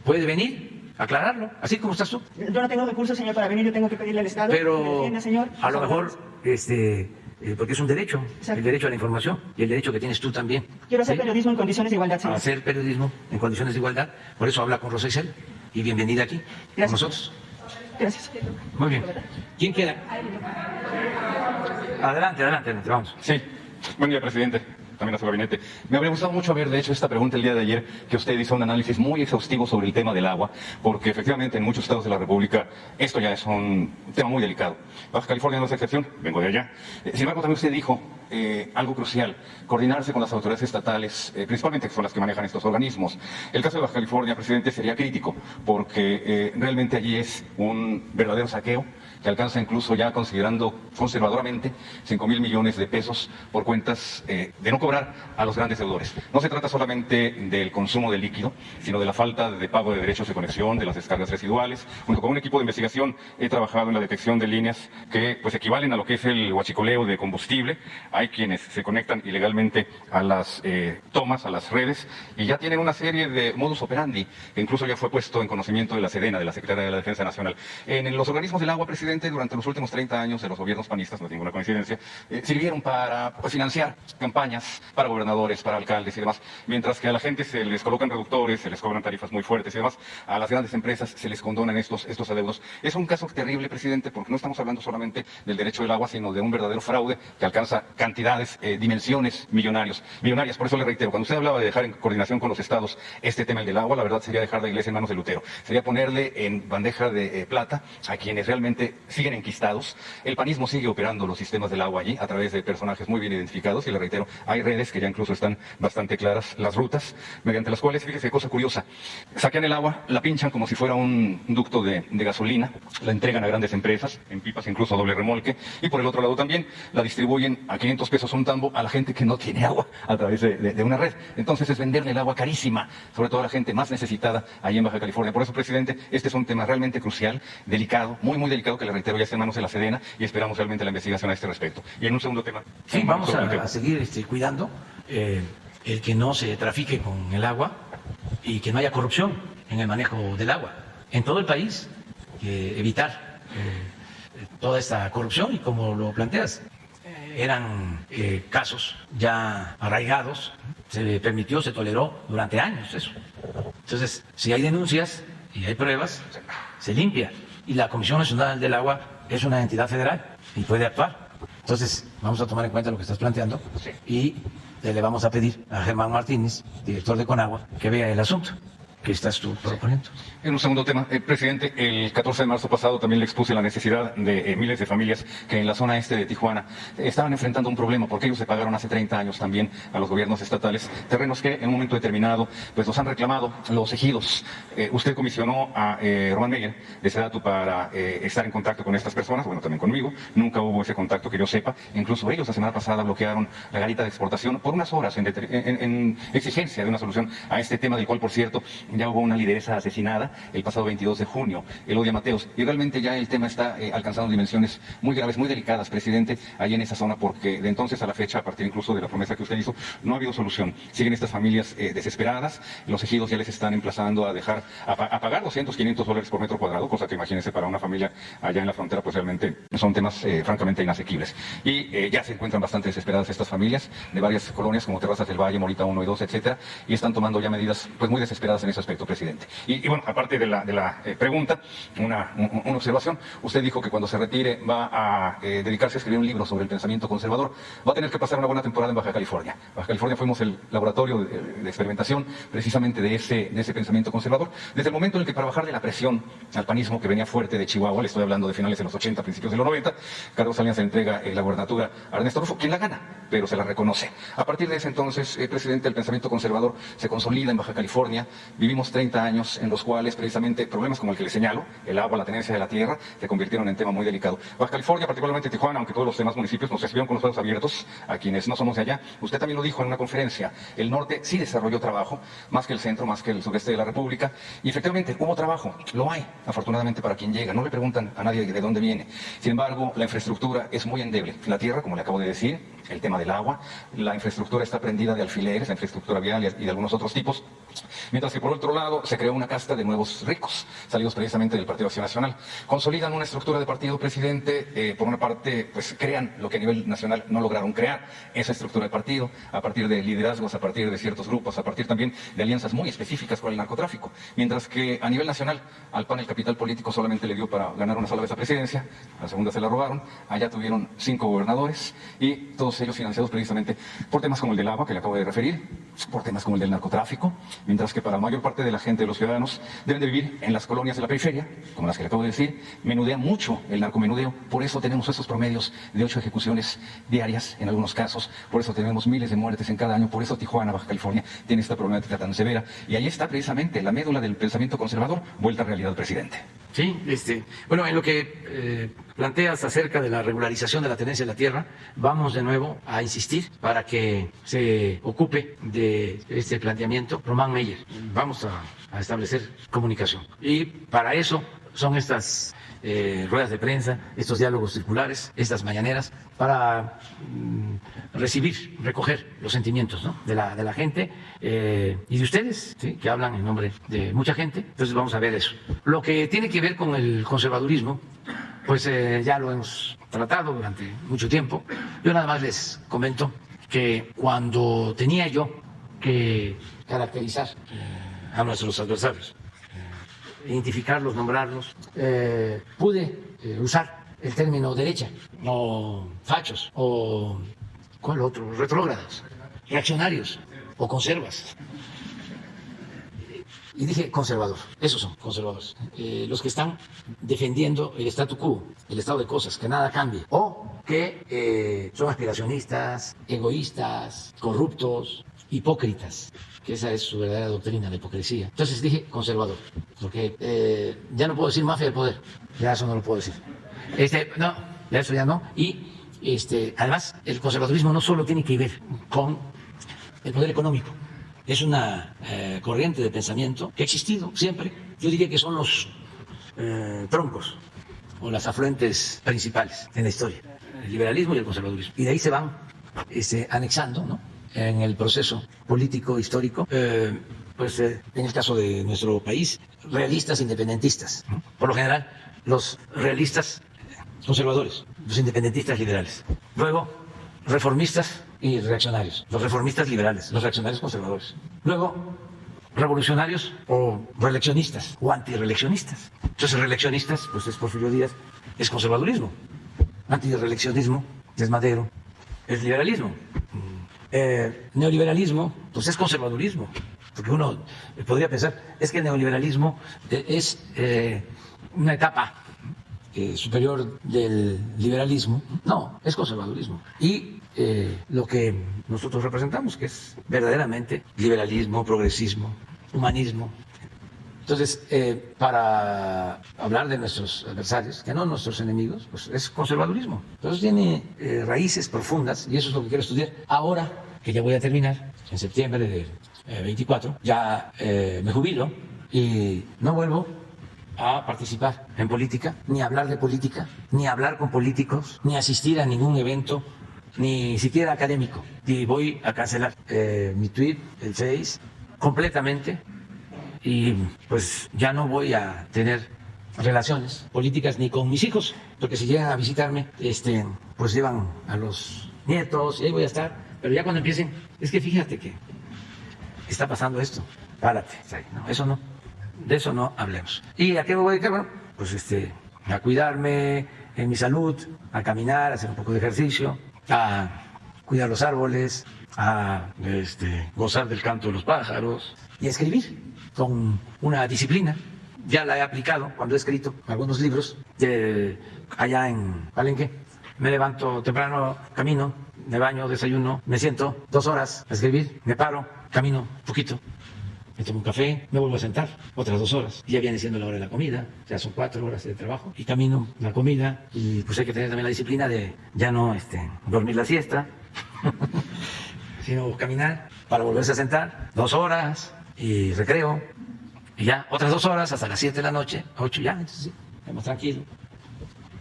puede venir a aclararlo, así como estás tú. Yo no tengo recursos, señor, para venir, yo tengo que pedirle al Estado pero que me defienda, señor. A lo mejor, porque es un derecho, exacto, el derecho a la información y el derecho que tienes tú también. Quiero hacer periodismo en condiciones de igualdad, señor. Hacer periodismo en condiciones de igualdad, por eso habla con Rosa Isela y bienvenida aquí. Gracias. Con nosotros. Gracias. Muy bien. ¿Quién queda? Adelante, vamos. Sí, buen día, presidente. También a su gabinete. Me habría gustado mucho haber hecho esta pregunta el día de ayer, que usted hizo un análisis muy exhaustivo sobre el tema del agua, porque efectivamente en muchos estados de la República esto ya es un tema muy delicado. Baja California no es excepción, vengo de allá. Sin embargo, también usted dijo algo crucial, coordinarse con las autoridades estatales, principalmente que son las que manejan estos organismos. El caso de Baja California, presidente, sería crítico, porque realmente allí es un verdadero saqueo, que alcanza incluso ya considerando conservadoramente 5,000 millones de pesos por cuentas de no cobrar a los grandes deudores. No se trata solamente del consumo de líquido, sino de la falta de pago de derechos de conexión, de las descargas residuales. Junto con un equipo de investigación he trabajado en la detección de líneas que pues equivalen a lo que es el huachicoleo de combustible. Hay quienes se conectan ilegalmente a las tomas, a las redes, y ya tienen una serie de modus operandi, que incluso ya fue puesto en conocimiento de la Sedena, de la Secretaría de la Defensa Nacional. En los organismos del agua, presidente, durante los últimos 30 años de los gobiernos panistas, no es ninguna coincidencia, sirvieron para financiar campañas para gobernadores, para alcaldes y demás, mientras que a la gente se les colocan reductores, se les cobran tarifas muy fuertes y demás, a las grandes empresas se les condonan estos adeudos. Es un caso terrible, presidente, porque no estamos hablando solamente del derecho del agua, sino de un verdadero fraude que alcanza cantidades, dimensiones millonarias. Por eso le reitero, cuando usted hablaba de dejar en coordinación con los estados este tema del agua, la verdad sería dejar la iglesia en manos de Lutero. Sería ponerle en bandeja de plata a quienes realmente siguen enquistados. El panismo sigue operando los sistemas del agua allí a través de personajes muy bien identificados y le reitero, hay redes que ya incluso están bastante claras, las rutas mediante las cuales, fíjese, cosa curiosa, saquean el agua, la pinchan como si fuera un ducto de gasolina, la entregan a grandes empresas, en pipas incluso a doble remolque, y por el otro lado también la distribuyen a 500 pesos un tambo a la gente que no tiene agua a través de una red. Entonces es venderle el agua carísima, sobre todo a la gente más necesitada ahí en Baja California. Por eso, presidente, este es un tema realmente crucial, delicado, muy, muy delicado, que le reitero ya está en manos de la Sedena y esperamos realmente la investigación a este respecto. Y en un segundo tema... Sí, vamos a seguir cuidando el que no se trafique con el agua y que no haya corrupción en el manejo del agua en todo el país, evitar toda esta corrupción y como lo planteas, eran casos ya arraigados, se permitió, se toleró durante años eso. Entonces, si hay denuncias y hay pruebas, se limpia. Y la Comisión Nacional del Agua es una entidad federal y puede actuar. Entonces, vamos a tomar en cuenta lo que estás planteando y le vamos a pedir a Germán Martínez, director de Conagua, que vea el asunto que estás tú proponiendo. En un segundo tema, presidente, el 14 de marzo pasado también le expuse la necesidad de miles de familias que en la zona este de Tijuana estaban enfrentando un problema porque ellos se pagaron hace 30 años también a los gobiernos estatales terrenos que en un momento determinado pues los han reclamado los ejidos. Usted comisionó a Román Meyer de Sedatu para estar en contacto con estas personas, bueno, también conmigo. Nunca hubo ese contacto que yo sepa. Incluso ellos la semana pasada bloquearon la garita de exportación por unas horas en exigencia de una solución a este tema del cual, por cierto, ya hubo una lideresa asesinada el pasado 22 de junio, Elodia Mateos, y realmente ya el tema está alcanzando dimensiones muy graves, muy delicadas, presidente, allí en esa zona, porque de entonces a la fecha, a partir incluso de la promesa que usted hizo, no ha habido solución. Siguen estas familias desesperadas, los ejidos ya les están emplazando a pagar 200, 500 dólares por metro cuadrado, cosa que imagínense para una familia allá en la frontera, pues realmente son temas francamente inasequibles. Y ya se encuentran bastante desesperadas estas familias de varias colonias como Terrazas del Valle, Morita 1 y 2, etcétera, y están tomando ya medidas pues muy desesperadas en ese aspecto, presidente. Y bueno, aparte de la pregunta, una observación. Usted dijo que cuando se retire va a dedicarse a escribir un libro sobre el pensamiento conservador. Va a tener que pasar una buena temporada en Baja California. Baja California fuimos el laboratorio de experimentación precisamente de ese pensamiento conservador. Desde el momento en el que, para bajar de la presión al panismo que venía fuerte de Chihuahua, le estoy hablando de finales de los 80, principios de los 90, Carlos Salinas entrega la gubernatura a Ernesto Rufo, quien la gana, pero se la reconoce. A partir de ese entonces, presidente, el pensamiento conservador se consolida en Baja California. Vivimos 30 años en los cuales precisamente problemas como el que le señalo, el agua, la tenencia de la tierra, se convirtieron en tema muy delicado. Baja California, particularmente Tijuana, aunque todos los demás municipios nos recibieron con los brazos abiertos, a quienes no somos de allá. Usted también lo dijo en una conferencia, el norte sí desarrolló trabajo, más que el centro, más que el sureste de la República, y efectivamente hubo trabajo, lo hay, afortunadamente para quien llega, no le preguntan a nadie de dónde viene. Sin embargo, la infraestructura es muy endeble. La tierra, como le acabo de decir, el tema del agua, la infraestructura está prendida de alfileres, la infraestructura vial y de algunos otros tipos, mientras que por otro lado se creó una casta de nuevos ricos, salidos precisamente del Partido Acción Nacional. Consolidan una estructura de partido, presidente, por una parte, pues crean lo que a nivel nacional no lograron crear, esa estructura de partido, a partir de liderazgos, a partir de ciertos grupos, a partir también de alianzas muy específicas con el narcotráfico, mientras que a nivel nacional al PAN el capital político solamente le dio para ganar una sola vez la presidencia, la segunda se la robaron, allá tuvieron 5 gobernadores y todos ellos financiados precisamente por temas como el del agua, que le acabo de referir, por temas como el del narcotráfico, mientras que para la mayor parte de la gente, de los ciudadanos, deben de vivir en las colonias de la periferia, como las que le acabo de decir, menudea mucho el narcomenudeo, por eso tenemos esos promedios de 8 ejecuciones diarias en algunos casos, por eso tenemos miles de muertes en cada año, por eso Tijuana, Baja California, tiene esta problemática tan severa, y ahí está precisamente la médula del pensamiento conservador, vuelta a realidad, presidente. Sí, bueno, en lo que planteas acerca de la regularización de la tenencia de la tierra, vamos de nuevo a insistir para que se ocupe de este planteamiento Román Meyer. Vamos a establecer comunicación. Y para eso son estas ruedas de prensa, estos diálogos circulares, estas mañaneras, para recibir, recoger los sentimientos, ¿no?, de la gente y de ustedes, ¿sí?, que hablan en nombre de mucha gente. Entonces vamos a ver eso. Lo que tiene que ver con el conservadurismo, pues ya lo hemos tratado durante mucho tiempo. Yo nada más les comento que cuando tenía yo que caracterizar a nuestros adversarios, identificarlos, nombrarlos, pude usar el término derecha, o fachos, o ¿cuál otro? Retrógradas, reaccionarios o conservas. Y dije conservador, esos son conservadores. Los que están defendiendo el statu quo, el estado de cosas, que nada cambie. O que son aspiracionistas, egoístas, corruptos, hipócritas, que esa es su verdadera doctrina, la hipocresía. Entonces dije conservador, porque ya no puedo decir mafia del poder, ya eso no lo puedo decir. No, ya eso ya no. Y además el conservadurismo no solo tiene que ver con el poder económico, es una corriente de pensamiento que ha existido siempre. Yo diría que son los troncos o las afluentes principales en la historia, el liberalismo y el conservadurismo. Y de ahí se van anexando, ¿no?, en el proceso político histórico, pues en el caso de nuestro país, realistas independentistas, ¿no? Por lo general, los realistas conservadores, los independentistas liberales. Luego, reformistas y reaccionarios, los reformistas liberales, los reaccionarios conservadores. Luego, revolucionarios o reeleccionistas o antireeleccionistas. Entonces, reeleccionistas, pues es Porfirio Díaz, es conservadurismo. Antireeleccionismo es Madero, es liberalismo. Neoliberalismo, pues es conservadurismo, porque uno podría pensar, es que el neoliberalismo es una etapa superior del liberalismo. No, es conservadurismo. Y lo que nosotros representamos, que es verdaderamente liberalismo, progresismo, humanismo. Entonces, para hablar de nuestros adversarios, que no nuestros enemigos, pues es conservadurismo. Entonces tiene raíces profundas y eso es lo que quiero estudiar. Ahora que ya voy a terminar, en septiembre del 24, ya me jubilo y no vuelvo a participar en política, ni a hablar de política, ni a hablar con políticos, ni a asistir a ningún evento, ni siquiera académico. Y voy a cancelar mi tweet, el Face, completamente. Y pues ya no voy a tener relaciones políticas ni con mis hijos, porque si llegan a visitarme, pues llevan a los nietos y ahí voy a estar. Pero ya cuando empiecen, es que fíjate que está pasando esto, párate, no, eso no, de eso no hablemos. ¿Y a qué me voy a dedicar? Bueno, pues a cuidarme en mi salud, a caminar, a hacer un poco de ejercicio, a cuidar los árboles, a gozar del canto de los pájaros y a escribir con una disciplina. Ya la he aplicado cuando he escrito algunos libros allá en Palenque. Me levanto temprano, camino, me baño, desayuno, me siento 2 horas a escribir, me paro, camino un poquito, me tomo un café, me vuelvo a sentar otras 2 horas. Ya viene siendo la hora de la comida, ya son 4 horas de trabajo y camino la comida y pues hay que tener también la disciplina de ya no dormir la siesta, sino caminar para volverse a sentar 2 horas y recreo y ya otras 2 horas hasta las 7 de la noche, 8 ya, entonces sí, más tranquilo.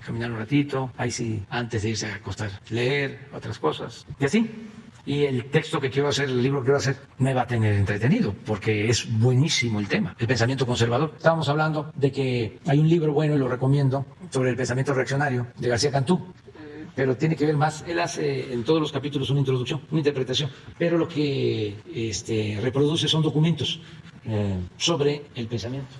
Caminar un ratito, ahí sí, antes de irse a acostar, leer otras cosas, y así. Y el texto que quiero hacer, el libro que quiero hacer, me va a tener entretenido, porque es buenísimo el tema, el pensamiento conservador. Estábamos hablando de que hay un libro bueno, y lo recomiendo, sobre el pensamiento reaccionario, de García Cantú, pero tiene que ver más, él hace en todos los capítulos una introducción, una interpretación, pero lo que reproduce son documentos sobre el pensamiento.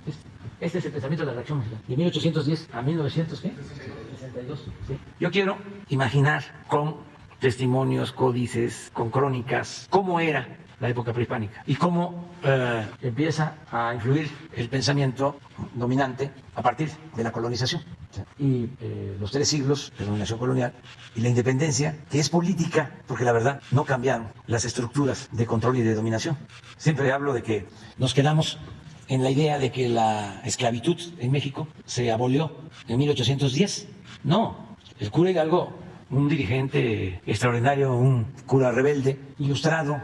Este es el pensamiento de la reacción mexicana, de 1810 a 1962. ¿Sí? Yo quiero imaginar con testimonios, códices, con crónicas, cómo era la época prehispánica y cómo empieza a influir el pensamiento dominante a partir de la colonización. Y los 3 siglos de dominación colonial y la independencia, que es política, porque la verdad no cambiaron las estructuras de control y de dominación. Siempre hablo de que nos quedamos en la idea de que la esclavitud en México se abolió en 1810. No, el cura Hidalgo, un dirigente extraordinario, un cura rebelde, ilustrado,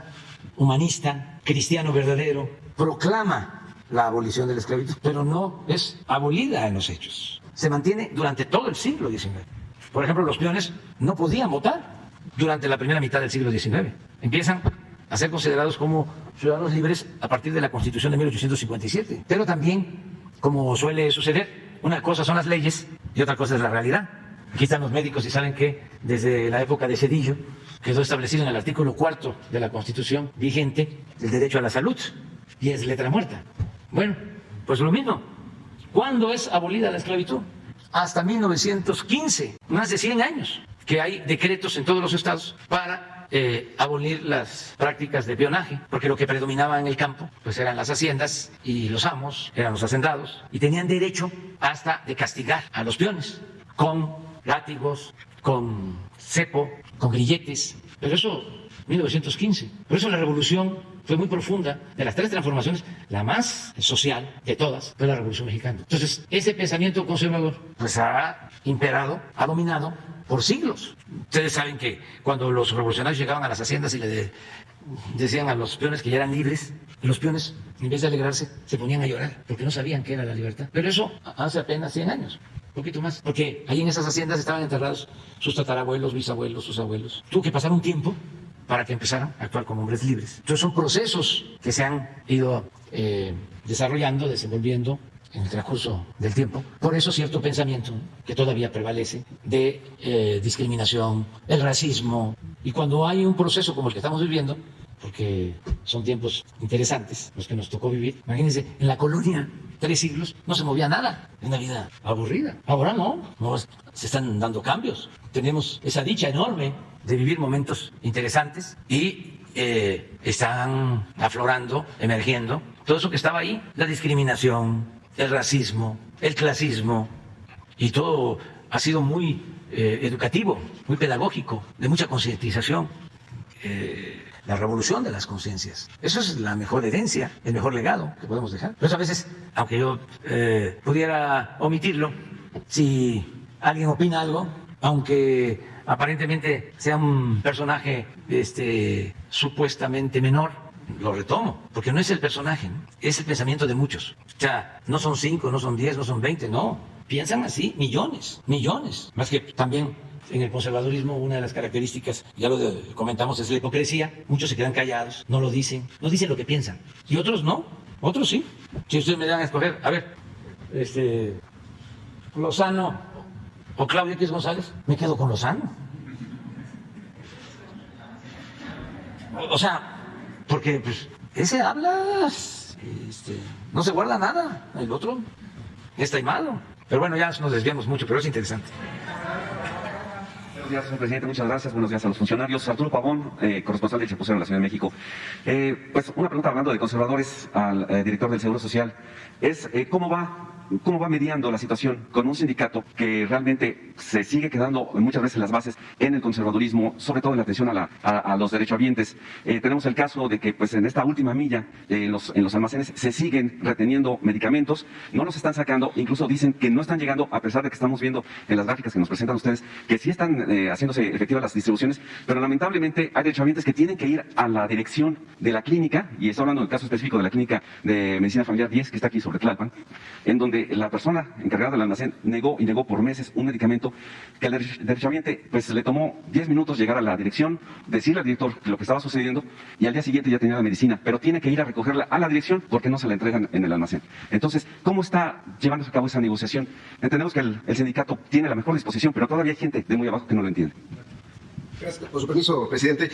humanista, cristiano verdadero, proclama la abolición de la esclavitud, pero no es abolida en los hechos. Se mantiene durante todo el siglo XIX. Por ejemplo, los peones no podían votar durante la primera mitad del siglo XIX. Empiezan a ser considerados como ciudadanos libres a partir de la Constitución de 1857. Pero también, como suele suceder, una cosa son las leyes y otra cosa es la realidad. Aquí están los médicos y saben que desde la época de Zedillo quedó establecido en el artículo 4 de la Constitución vigente el derecho a la salud y es letra muerta. Bueno, pues lo mismo. ¿Cuándo es abolida la esclavitud? Hasta 1915, más de 100 años, que hay decretos en todos los estados para abolir las prácticas de peonaje, porque lo que predominaba en el campo pues eran las haciendas y los amos, eran los hacendados, y tenían derecho hasta de castigar a los peones con látigos, con cepo, con grilletes. Pero eso, 1915. Por eso la revolución fue muy profunda. De las 3 transformaciones, la más social de todas fue la Revolución Mexicana. Entonces, ese pensamiento conservador pues ha imperado, ha dominado por siglos. Ustedes saben que cuando los revolucionarios llegaban a las haciendas y le decían a los peones que ya eran libres, los peones, en vez de alegrarse, se ponían a llorar porque no sabían qué era la libertad. Pero eso hace apenas 100 años. Un poquito más, porque ahí en esas haciendas estaban enterrados sus tatarabuelos, bisabuelos, sus abuelos. Tuvo que pasar un tiempo para que empezaran a actuar como hombres libres. Entonces son procesos que se han ido desarrollando, desenvolviendo en el transcurso del tiempo. Por eso cierto pensamiento que todavía prevalece de discriminación, el racismo. Y cuando hay un proceso como el que estamos viviendo, porque son tiempos interesantes los que nos tocó vivir. Imagínense, en la colonia, 3 siglos, no se movía nada, una vida aburrida. Ahora no, se están dando cambios. Tenemos esa dicha enorme de vivir momentos interesantes y están aflorando, emergiendo, todo eso que estaba ahí, la discriminación, el racismo, el clasismo, y todo ha sido muy educativo, muy pedagógico, de mucha concientización. La revolución de las conciencias. Eso es la mejor herencia, el mejor legado que podemos dejar. Pero a veces, aunque yo pudiera omitirlo, si alguien opina algo, aunque aparentemente sea un personaje supuestamente menor, lo retomo, porque no es el personaje, ¿no? Es el pensamiento de muchos. O sea, no son 5, no son 10, no son 20, no. Piensan así millones. Más que también en el conservadurismo una de las características, ya lo comentamos, es la hipocresía. Muchos se quedan callados, no lo dicen, no dicen lo que piensan. Y otros no, otros sí. Si ustedes me dan a escoger, a ver, Lozano o Claudio X González, me quedo con Lozano. O sea, porque pues, ese habla, no se guarda nada, el otro es taimado. Pero bueno, ya nos desviamos mucho, pero es interesante. Buenos días, señor presidente. Muchas gracias. Buenos días a los funcionarios. Arturo Pavón, corresponsal del Chapucero en la Ciudad de México. Pues una pregunta hablando de conservadores al director del Seguro Social es ¿cómo va mediando la situación con un sindicato que realmente se sigue quedando muchas veces las bases en el conservadurismo, sobre todo en la atención a los derechohabientes? Tenemos el caso de que pues en esta última milla en los almacenes se siguen reteniendo medicamentos, no los están sacando, incluso dicen que no están llegando, a pesar de que estamos viendo en las gráficas que nos presentan ustedes que sí están haciéndose efectivas las distribuciones, pero lamentablemente hay derechohabientes que tienen que ir a la dirección de la clínica, y estoy hablando del caso específico de la clínica de Medicina Familiar 10, que está aquí sobre Tlalpan, en donde la persona encargada del almacén negó por meses un medicamento que al derechohabiente pues le tomó 10 minutos llegar a la dirección, decirle al director lo que estaba sucediendo, y al día siguiente ya tenía la medicina, pero tiene que ir a recogerla a la dirección porque no se la entregan en el almacén. Entonces, ¿cómo está llevándose a cabo esa negociación? Entendemos que el sindicato tiene la mejor disposición, pero todavía hay gente de muy abajo que no lo entiende. Gracias, por su permiso, presidente.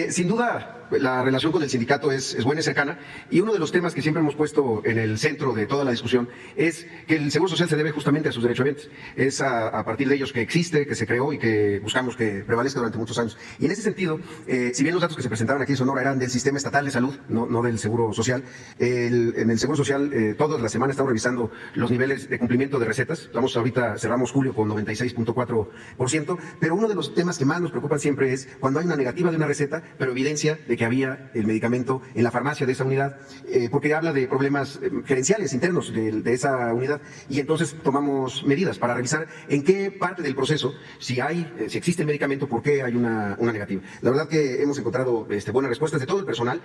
Sin duda, la relación con el sindicato es buena y cercana, y uno de los temas que siempre hemos puesto en el centro de toda la discusión es que el Seguro Social se debe justamente a sus derechohabientes. Es a partir de ellos que existe, que se creó y que buscamos que prevalezca durante muchos años. Y en ese sentido, si bien los datos que se presentaron aquí en Sonora eran del Sistema Estatal de Salud, no del Seguro Social, en el Seguro Social todas las semanas estamos revisando los niveles de cumplimiento de recetas. Cerramos julio con 96.4%, pero uno de los temas que más nos preocupan siempre es cuando hay una negativa de una receta, pero evidencia de que había el medicamento en la farmacia de esa unidad, porque habla de problemas gerenciales internos de esa unidad, y entonces tomamos medidas para revisar en qué parte del proceso, si existe el medicamento, por qué hay una negativa. La verdad que hemos encontrado buenas respuestas de todo el personal,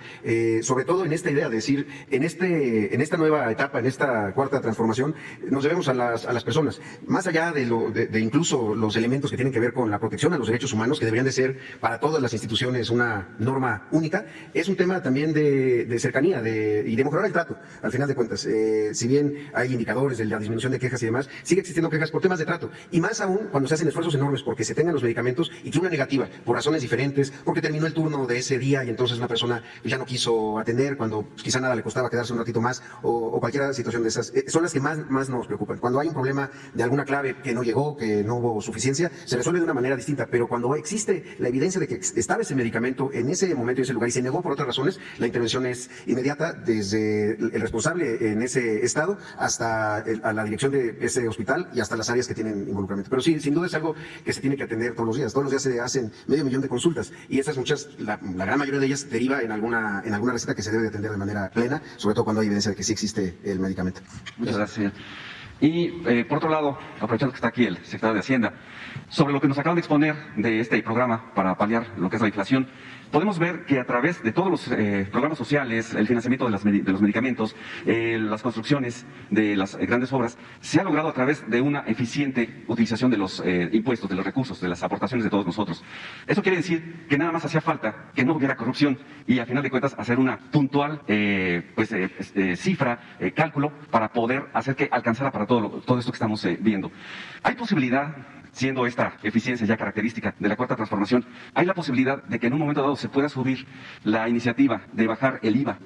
sobre todo en esta idea de decir, en esta nueva etapa, en esta cuarta transformación, nos debemos a las personas, más allá de incluso los elementos que tienen que ver con la protección a los derechos humanos, que deberían de ser para todas las instituciones una norma única. única, es un tema también de cercanía y de mejorar el trato, al final de cuentas. Si bien hay indicadores de la disminución de quejas y demás, sigue existiendo quejas por temas de trato, y más aún cuando se hacen esfuerzos enormes porque se tengan los medicamentos y que una negativa, por razones diferentes, porque terminó el turno de ese día y entonces una persona ya no quiso atender cuando quizá nada le costaba quedarse un ratito más, o cualquier situación de esas, son las que más nos preocupan. Cuando hay un problema de alguna clave que no llegó, que no hubo suficiencia, se resuelve de una manera distinta, pero cuando existe la evidencia de que estaba ese medicamento en ese momento y ese lugar y se negó por otras razones, la intervención es inmediata desde el responsable en ese estado hasta a la dirección de ese hospital y hasta las áreas que tienen involucramiento. Pero sí, sin duda es algo que se tiene que atender todos los días. Todos los días se hacen 500,000 de consultas y esas muchas, la gran mayoría de ellas deriva en alguna receta que se debe de atender de manera plena, sobre todo cuando hay evidencia de que sí existe el medicamento. Muchas gracias. Y por otro lado, aprovechando que está aquí el secretario de Hacienda, sobre lo que nos acaban de exponer de este programa para paliar lo que es la inflación, podemos ver que a través de todos los programas sociales, el financiamiento de los medicamentos, las construcciones de las grandes obras, se ha logrado a través de una eficiente utilización de los impuestos, de los recursos, de las aportaciones de todos nosotros. Eso quiere decir que nada más hacía falta que no hubiera corrupción y a final de cuentas hacer una puntual cifra, cálculo, para poder hacer que alcanzara para todo esto que estamos viendo. ¿Hay posibilidad, siendo esta eficiencia ya característica de la Cuarta Transformación, hay la posibilidad de que en un momento dado se pueda subir la iniciativa de bajar el IVA,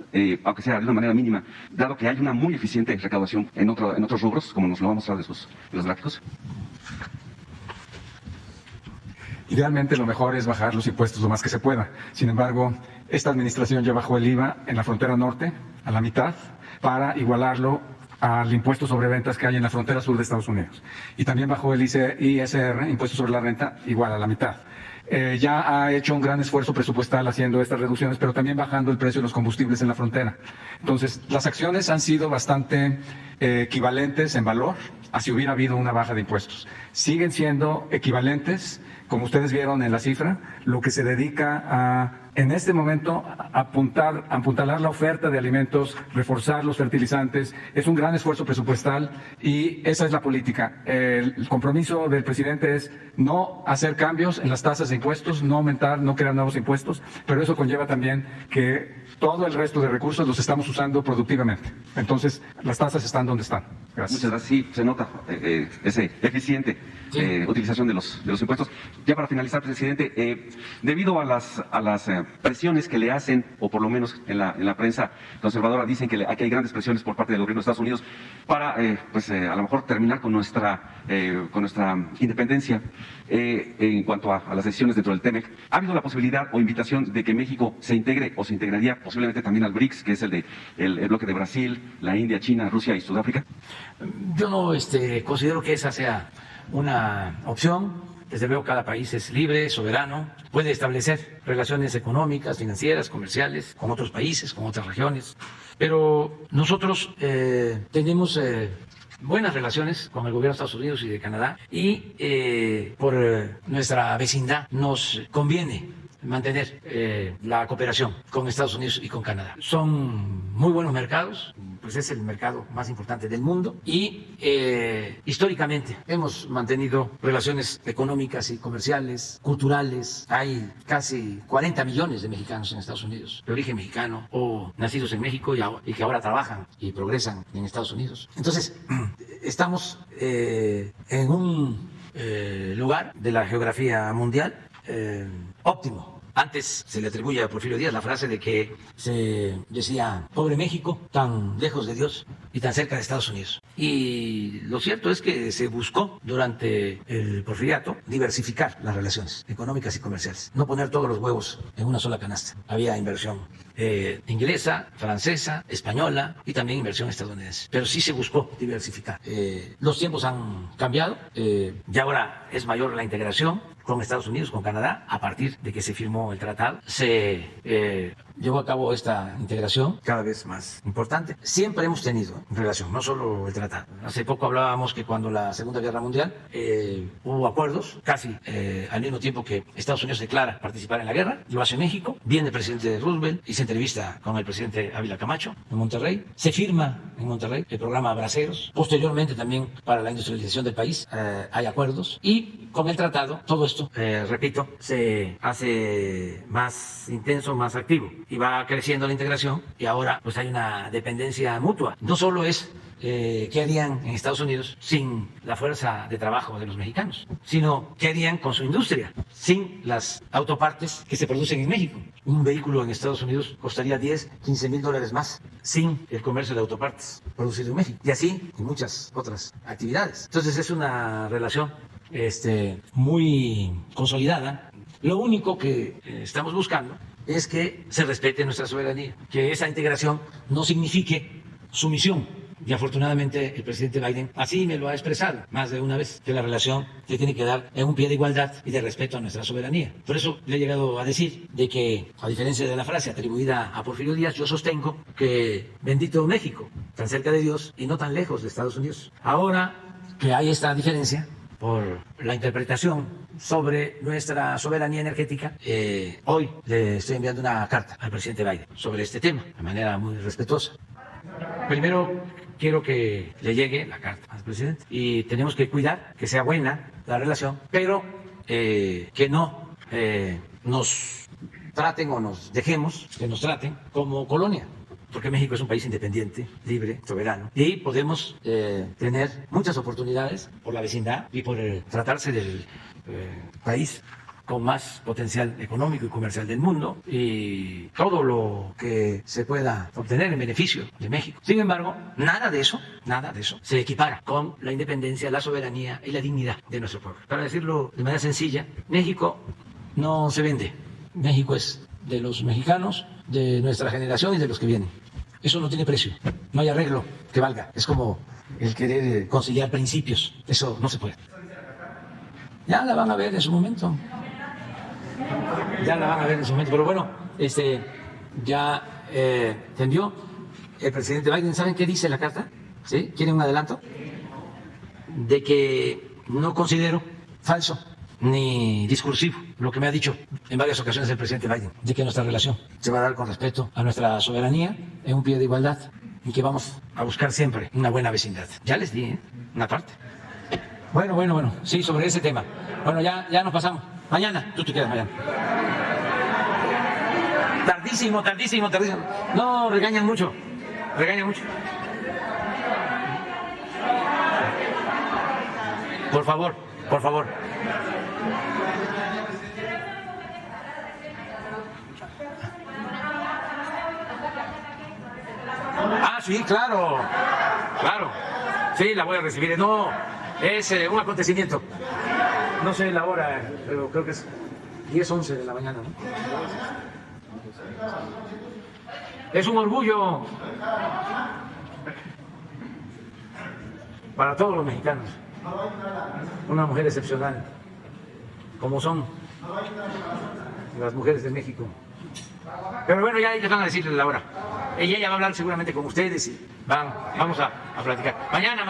aunque sea de una manera mínima, dado que hay una muy eficiente recaudación en otros rubros, como nos lo va a mostrar de los gráficos? Idealmente lo mejor es bajar los impuestos lo más que se pueda. Sin embargo, esta administración ya bajó el IVA en la frontera norte a la mitad para igualarlo al impuesto sobre ventas que hay en la frontera sur de Estados Unidos. Y también bajó el ISR, impuesto sobre la renta, igual a la mitad. Ya ha hecho un gran esfuerzo presupuestal haciendo estas reducciones, pero también bajando el precio de los combustibles en la frontera. Entonces, las acciones han sido bastante equivalentes en valor a si hubiera habido una baja de impuestos. Siguen siendo equivalentes, como ustedes vieron en la cifra, lo que se dedica a, en este momento, apuntalar la oferta de alimentos, reforzar los fertilizantes. Es un gran esfuerzo presupuestal y esa es la política. El compromiso del presidente es no hacer cambios en las tasas de impuestos, no aumentar, no crear nuevos impuestos, pero eso conlleva también que todo el resto de recursos los estamos usando productivamente. Entonces, las tasas están donde están. Gracias. Muchas gracias. Sí, se nota esa eficiente utilización de los impuestos. Ya para finalizar, presidente, debido a las presiones que le hacen, o por lo menos en la prensa conservadora dicen que aquí hay grandes presiones por parte del gobierno de Estados Unidos para, a lo mejor terminar con nuestra independencia en cuanto a las decisiones dentro del TEMEC. ¿Ha habido la posibilidad o invitación de que México se integre o se integraría posiblemente también al BRICS, que es el bloque de Brasil, la India, China, Rusia y Sudáfrica? Yo no considero que esa sea una opción. Desde luego cada país es libre, soberano, puede establecer relaciones económicas, financieras, comerciales con otros países, con otras regiones, pero nosotros tenemos buenas relaciones con el gobierno de Estados Unidos y de Canadá y por nuestra vecindad nos conviene mantener la cooperación con Estados Unidos y con Canadá. Son muy buenos mercados, pues es el mercado más importante del mundo y históricamente hemos mantenido relaciones económicas y comerciales, culturales. Hay casi 40 millones de mexicanos en Estados Unidos, de origen mexicano o nacidos en México y que ahora trabajan y progresan en Estados Unidos. Entonces, estamos en un lugar de la geografía mundial óptimo. Antes se le atribuye a Porfirio Díaz la frase de que se decía, pobre México, tan lejos de Dios y tan cerca de Estados Unidos. Y lo cierto es que se buscó durante el porfiriato diversificar las relaciones económicas y comerciales, no poner todos los huevos en una sola canasta. Había inversión inglesa, francesa, española y también inversión estadounidense. Pero sí se buscó diversificar. Los tiempos han cambiado, ya ahora es mayor la integración con Estados Unidos, con Canadá, a partir de que se firmó el tratado. Se llevó a cabo esta integración cada vez más importante. Siempre hemos tenido relación, no solo el tratado. Hace poco hablábamos que cuando la Segunda Guerra Mundial hubo acuerdos, casi al mismo tiempo que Estados Unidos declara participar en la guerra, lo hace México, viene el presidente Roosevelt y se entrevista con el presidente Ávila Camacho en Monterrey, se firma en Monterrey el programa Braceros, posteriormente también para la industrialización del país hay acuerdos y con el tratado todo esto agosto, repito, se hace más intenso, más activo y va creciendo la integración y ahora pues hay una dependencia mutua. No solo es qué harían en Estados Unidos sin la fuerza de trabajo de los mexicanos, sino qué harían con su industria sin las autopartes que se producen en México. Un vehículo en Estados Unidos costaría 10, 15 mil dólares más sin el comercio de autopartes producido en México. Y así en muchas otras actividades. Entonces es una relación muy consolidada. Lo único que estamos buscando es que se respete nuestra soberanía, que esa integración no signifique sumisión. Y afortunadamente el presidente Biden así me lo ha expresado más de una vez, que la relación se tiene que dar en un pie de igualdad y de respeto a nuestra soberanía. Por eso le he llegado a decir de que, a diferencia de la frase atribuida a Porfirio Díaz, yo sostengo que bendito México, tan cerca de Dios y no tan lejos de Estados Unidos. Ahora que hay esta diferencia por la interpretación sobre nuestra soberanía energética, hoy le estoy enviando una carta al presidente Biden sobre este tema, de manera muy respetuosa. Primero, quiero que le llegue la carta al presidente y tenemos que cuidar que sea buena la relación, pero que no nos traten o nos dejemos que nos traten como colonia, porque México es un país independiente, libre, soberano, y podemos tener muchas oportunidades por la vecindad y por tratarse del país con más potencial económico y comercial del mundo y todo lo que se pueda obtener en beneficio de México. Sin embargo, nada de eso se equipara con la independencia, la soberanía y la dignidad de nuestro pueblo. Para decirlo de manera sencilla, México no se vende. México es de los mexicanos, de nuestra generación y de los que vienen. Eso no tiene precio, no hay arreglo que valga. Es como el querer conciliar principios, eso no se puede. Ya la van a ver en su momento. Ya la van a ver en su momento, pero bueno, ya envió el presidente Biden. ¿Saben qué dice la carta? ¿Sí? ¿Quieren un adelanto? De que no considero falso ni discursivo lo que me ha dicho en varias ocasiones el presidente Biden, de que nuestra relación se va a dar con respeto a nuestra soberanía en un pie de igualdad y que vamos a buscar siempre una buena vecindad. Ya les di una parte. Bueno, sí, sobre ese tema. Bueno, ya nos pasamos. Mañana, tú te quedas mañana. Tardísimo. No, regañan mucho. Por favor. Ah, sí, claro. Sí, la voy a recibir. No, es un acontecimiento. No sé la hora, pero creo que es 10, 11 de la mañana, ¿no? Es un orgullo para todos los mexicanos. Una mujer excepcional, como son las mujeres de México. Pero bueno, ya les van a decirle la hora. Ella va a hablar seguramente con ustedes y vamos a platicar. Mañana.